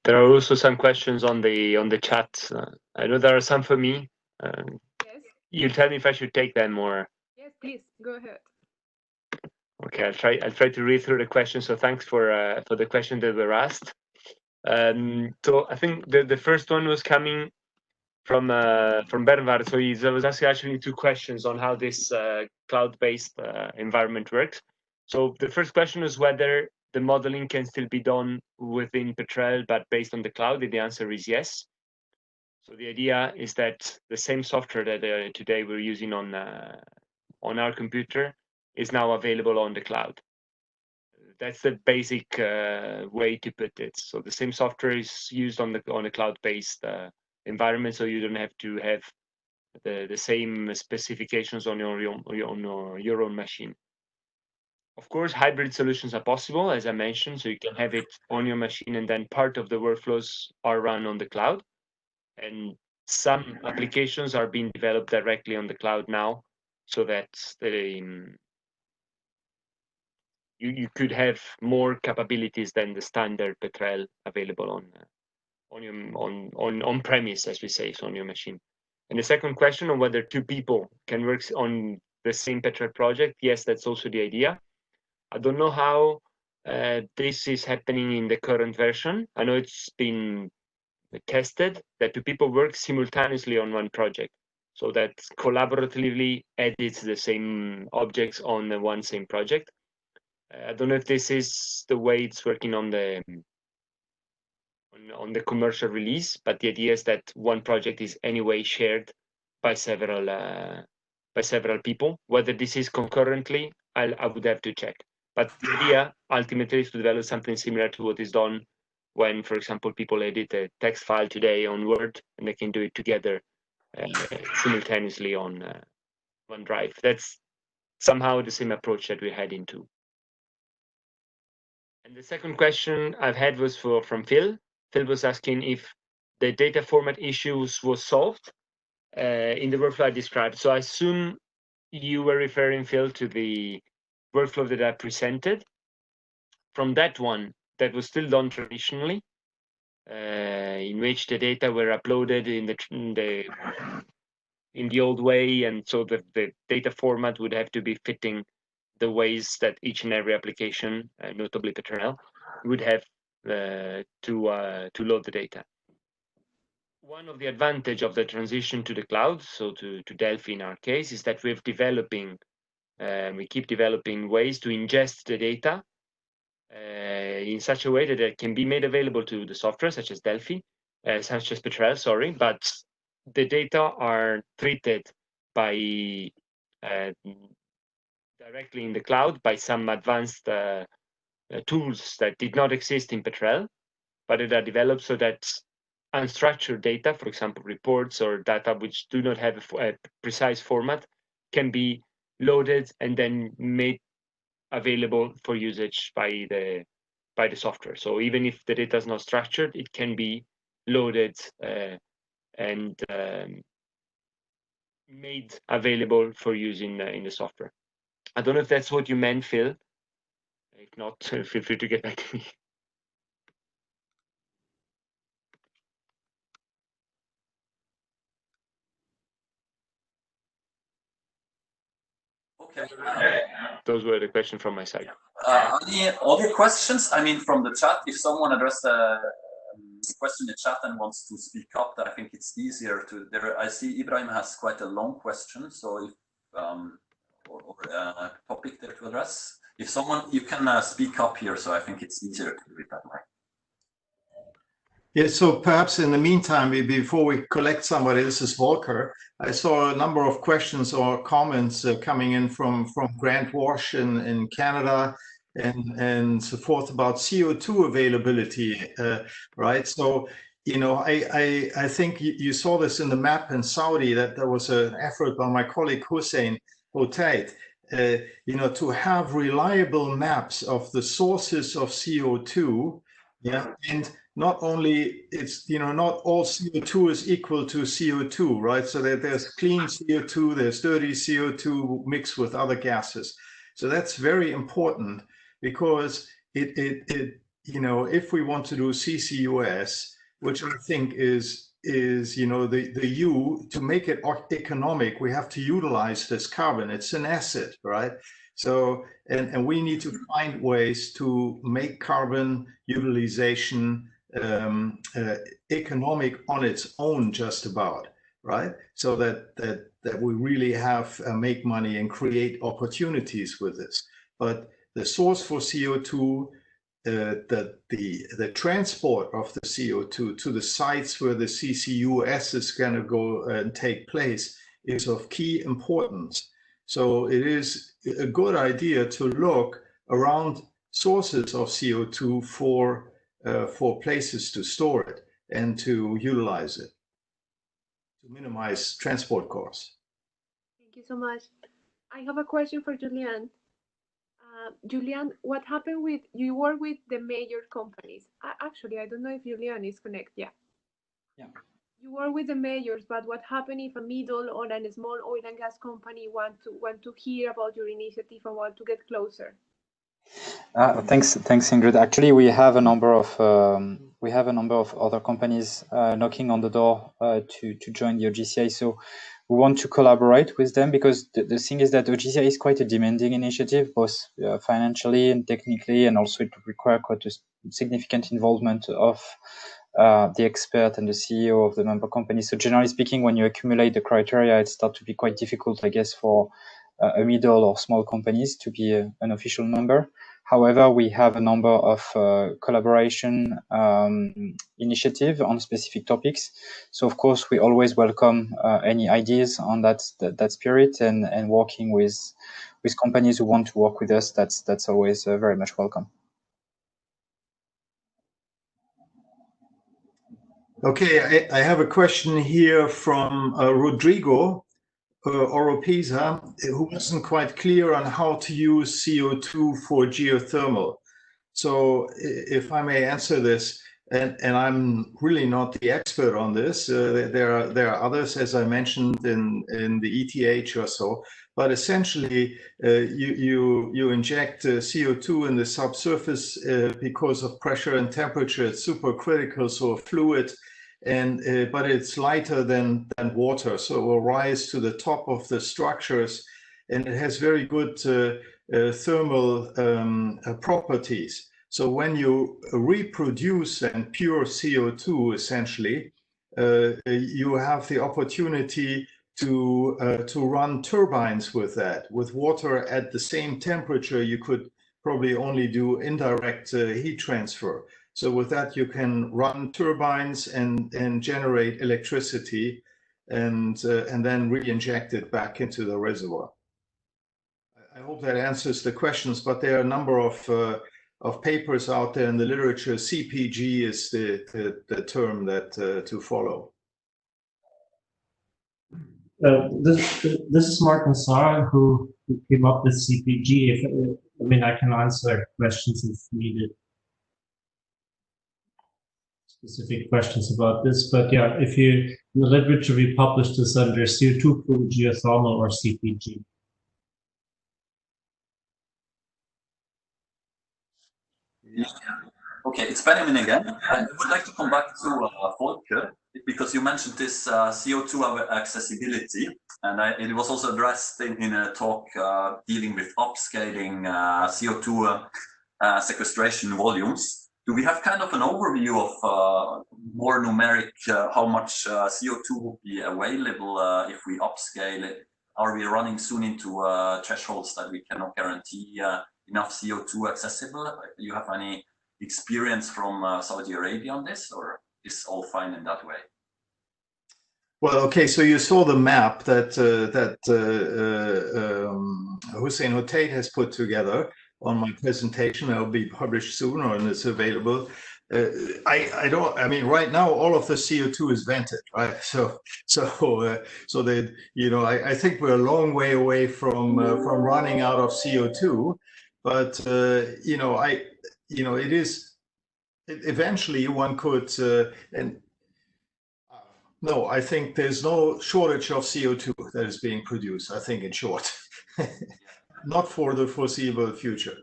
There are also some questions on the chat. I know there are some for me. Yes. You tell me if I should take them or. Yes, please go ahead. Okay, I'll try to read through the questions. So thanks for the question that were asked. So I think the first one was coming from Bernard. So he was asking actually two questions on how this cloud-based environment works. So the first question was whether the modeling can still be done within Petrel, but based on the cloud. And the answer is yes. So the idea is that the same software that today we're using on our computer is now available on the cloud. That's the basic way to put it. So the same software is used on a cloud-based environment, so you don't have to have the same specifications on your own machine. Of course, hybrid solutions are possible, as I mentioned, so you can have it on your machine and then part of the workflows are run on the cloud. And some applications are being developed directly on the cloud now, so that you could have more capabilities than the standard Petrel available on premise, as we say, so on your machine. And the second question on whether two people can work on the same Petrel project, yes, that's also the idea. I don't know how this is happening in the current version. I know it's been tested that two people work simultaneously on one project, so that collaboratively edits the same objects on the one same project. I don't know if this is the way it's working on the commercial release, but the idea is that one project is anyway shared by several people. Whether this is concurrently, I would have to check. But the idea ultimately is to develop something similar to what is done when, for example, people edit a text file today on Word, and they can do it together simultaneously on OneDrive. That's somehow the same approach that we're heading to. And the second question I've had was from Phil. Phil was asking if the data format issues was solved in the workflow I described. So I assume you were referring, Phil, to the workflow that I presented. From that one, that was still done traditionally, in which the data were uploaded in the old way, and so the data format would have to be fitting the ways that each and every application, notably Petrel, would have to load the data. One of the advantage of the transition to the cloud, so to Delphi in our case, is that we keep developing ways to ingest the data in such a way that it can be made available to the software, such as Delphi, such as Petrel, sorry, but the data are treated by directly in the cloud by some advanced tools that did not exist in Petrel, but that are developed so that unstructured data, for example, reports or data which do not have a precise format, can be loaded and then made available for usage by the software. So even if the data is not structured, it can be loaded and made available for use in the software. I don't know if that's what you meant, Phil. If not, feel free to get back to me. Okay. Those were the questions from my side. Any other questions? I mean, from the chat, if someone addressed a question in the chat and wants to speak up, I think it's easier to. I see Ibrahim has quite a long question, so if or a topic there to address. If someone, you can speak up here, so I think it's easier to do it that way. Yeah, so perhaps in the meantime, before we collect somebody, this is Volker. I saw a number of questions or comments coming in from Grant Walsh in Canada and so forth about CO2 availability, right? So, you know, I think you saw this in the map in Saudi, that there was an effort by my colleague Hussein Hotait, you know, to have reliable maps of the sources of CO2, yeah, and not only it's, you know, not all CO2 is equal to CO2, right? So there's clean CO2, there's dirty CO2 mixed with other gases. So that's very important because it you know, if we want to do CCUS, which I think is you know, to make it economic, we have to utilize this carbon. It's an asset, right? So, and we need to find ways to make carbon utilization economic on its own, just about, right? So that we really have make money and create opportunities with this. But the source for CO2, the transport of the CO2 to the sites where the CCUS is going to go and take place is of key importance. So it is a good idea to look around sources of CO2 for places to store it and to utilize it, to minimize transport costs. Thank you so much. I have a question for Julian. Julian, what happened with, you work with the major companies. Actually, I don't know if Julian is connected. Yeah. You work with the majors, but what happened if a middle or a small oil and gas company want to hear about your initiative and want to get closer? Thanks, Ingrid. Actually, we have a number of other companies knocking on the door to join the OGCI. So we want to collaborate with them because the thing is that OGCI is quite a demanding initiative, both financially and technically, and also it requires quite a significant involvement of the expert and the CEO of the member company. So generally speaking, when you accumulate the criteria, it starts to be quite difficult, I guess, for a middle or small companies to be an official member. However, we have a number of collaboration initiatives on specific topics. So, of course, we always welcome any ideas on that spirit, and working with companies who want to work with us. That's always very much welcome. Okay, I have a question here from Rodrigo Oropesa, who wasn't quite clear on how to use CO2 for geothermal. So if I may answer this, and I'm really not the expert on this, there are others, as I mentioned in the ETH or so, but essentially you inject CO2 in the subsurface because of pressure and temperature. It's supercritical, so a fluid, and but it's lighter than water, so it will rise to the top of the structures, and it has very good thermal properties. So when you reproduce and pure CO2, essentially, you have the opportunity to run turbines with that. With water at the same temperature, you could probably only do indirect heat transfer. So with that, you can run turbines and generate electricity, and then re-inject it back into the reservoir. I hope that answers the questions, but there are a number of papers out there in the literature. CPG is the term that to follow. This is Martin Sarr, who came up with CPG. I mean, I can answer questions if needed. Specific questions about this, but yeah, if in the literature we published this under CO2 pool, geothermal, or CPG. Yeah. Okay, it's Benjamin again. I would like to come back to Volker, because you mentioned this CO2 accessibility, and it was also addressed in a talk dealing with upscaling CO2 sequestration volumes. Do we have kind of an overview of more numeric how much CO2 will be available if we upscale it? Are we running soon into thresholds that we cannot guarantee enough CO2 accessible? Do you have any experience from Saudi Arabia on this, or is all fine in that way? Well, okay, so you saw the map that Hussein Hotate has put together on my presentation. It'll be published soon, and it's available. I mean, right now all of the CO2 is vented, right? So that, you know, I think we're a long way away from running out of CO2, but you know, it is eventually one could and. No, I think there's no shortage of CO2 that is being produced, I think, in short. Not for the foreseeable future.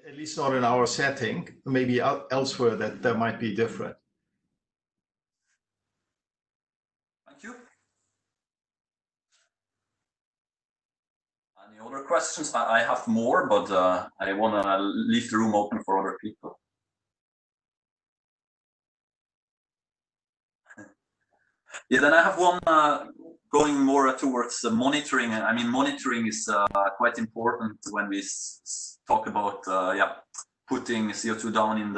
At least not in our setting. Maybe elsewhere that might be different. Thank you. Any other questions? I have more, but I want to leave the room open for other people. Yeah, then I have one going more towards the monitoring. I mean, monitoring is quite important when we talk about putting CO2 down in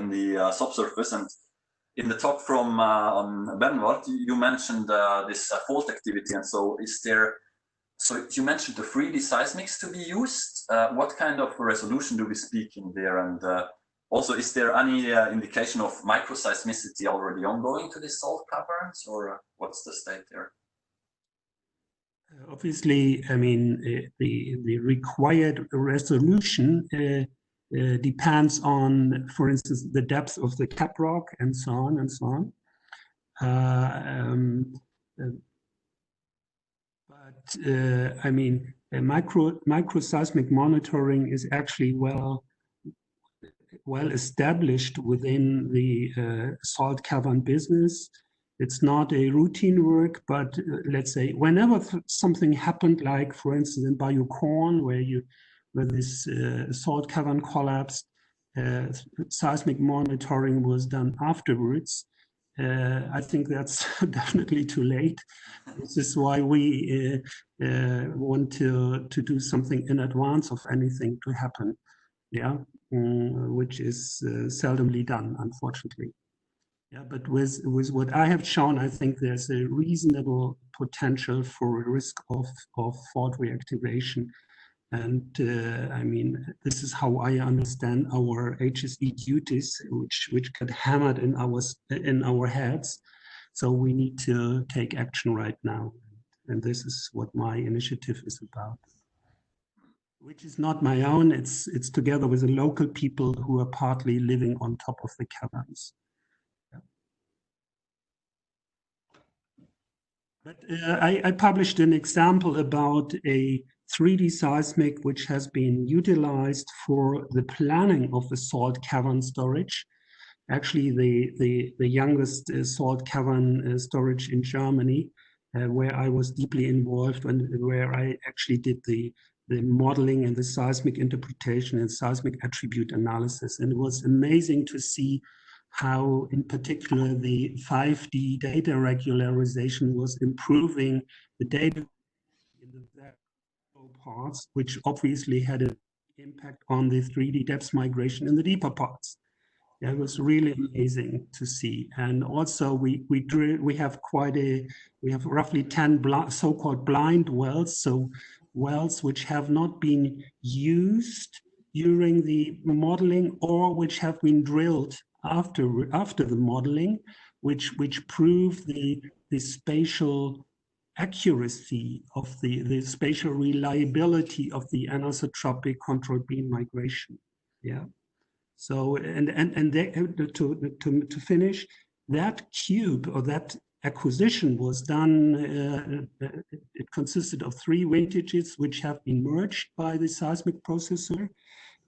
the subsurface. And in the talk from on Benwart, you mentioned this fault activity. And so, so you mentioned the 3D seismics to be used. What kind of resolution do we speak in there? And also, is there any indication of microseismicity already ongoing to these salt caverns, or what's the state there? Obviously, I mean, the required resolution depends on, for instance, the depth of the cap rock and so on and so on. I mean, microseismic monitoring is actually well established within the salt cavern business. It's not a routine work, but let's say whenever something happened, like for instance in Bayou Corn, where this salt cavern collapsed, seismic monitoring was done afterwards. I think that's definitely too late. This is why we want to do something in advance of anything to happen. Yeah, which is seldomly done, unfortunately. Yeah, but with what I have shown, I think there's a reasonable potential for a risk of fault reactivation. And I mean, this is how I understand our HSE duties, which get hammered in our heads. So we need to take action right now. And this is what my initiative is about. Which is not my own, it's together with the local people who are partly living on top of the caverns. Yeah. But I published an example about a 3D seismic which has been utilized for the planning of the salt cavern storage. Actually, the youngest salt cavern storage in Germany, where I was deeply involved and where I actually did the modeling and the seismic interpretation and seismic attribute analysis. And it was amazing to see how, in particular, the 5D data regularization was improving the data in the parts, which obviously had an impact on the 3D depth migration in the deeper parts. Yeah, it was really amazing to see. And also we have roughly 10 so-called blind wells, so wells which have not been used during the modeling or which have been drilled after the modeling, which prove the spatial accuracy of the spatial reliability of the anisotropic control beam migration. Yeah. So to finish, that cube or that acquisition was done. It consisted of 3 vintages which have been merged by the seismic processor.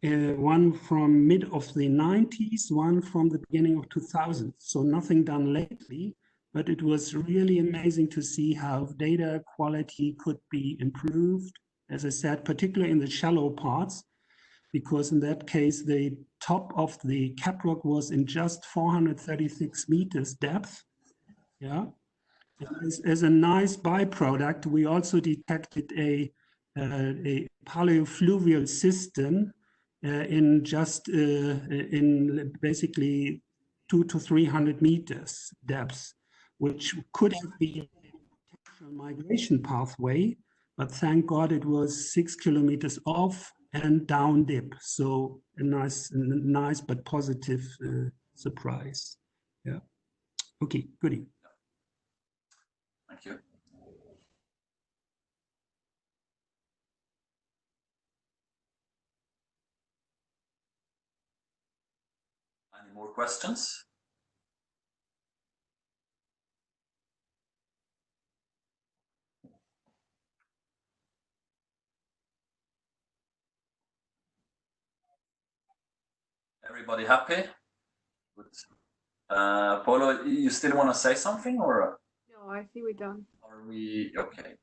One from mid of the 90s, one from the beginning of 2000. So nothing done lately, but it was really amazing to see how data quality could be improved. As I said, particularly in the shallow parts, because in that case, the top of the caprock was in just 436 meters depth. Yeah. As a nice byproduct, we also detected a a paleofluvial system in just in basically 200 to 300 meters depth, which could have been a potential migration pathway, but thank God it was 6 kilometers off and down dip. So a nice but positive surprise. Yeah. Okay, goodie. Thank you. Any more questions? Everybody happy? Good. Polo, you still want to say something, or? No, I think we're done. Are we okay?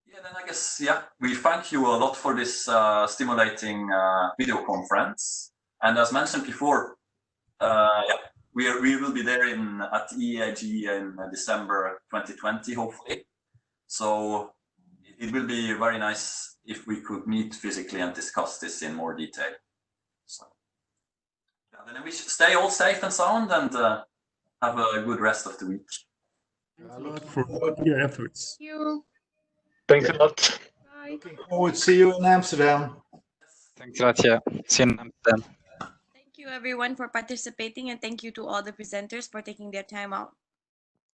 Yeah, then I guess, yeah, we thank you a lot for this stimulating video conference. And as mentioned before, yeah, we will be there at EAGE in December 2020, hopefully. So it will be very nice if we could meet physically and discuss this in more detail. So yeah, then we should stay all safe and sound, and have a good rest of the week. Thanks a lot for your efforts. Thank you. Thanks a lot. Bye. Looking forward to see you in Amsterdam. Thanks a lot. Yeah. See you in Amsterdam. Thank you everyone for participating, and thank you to all the presenters for taking their time out.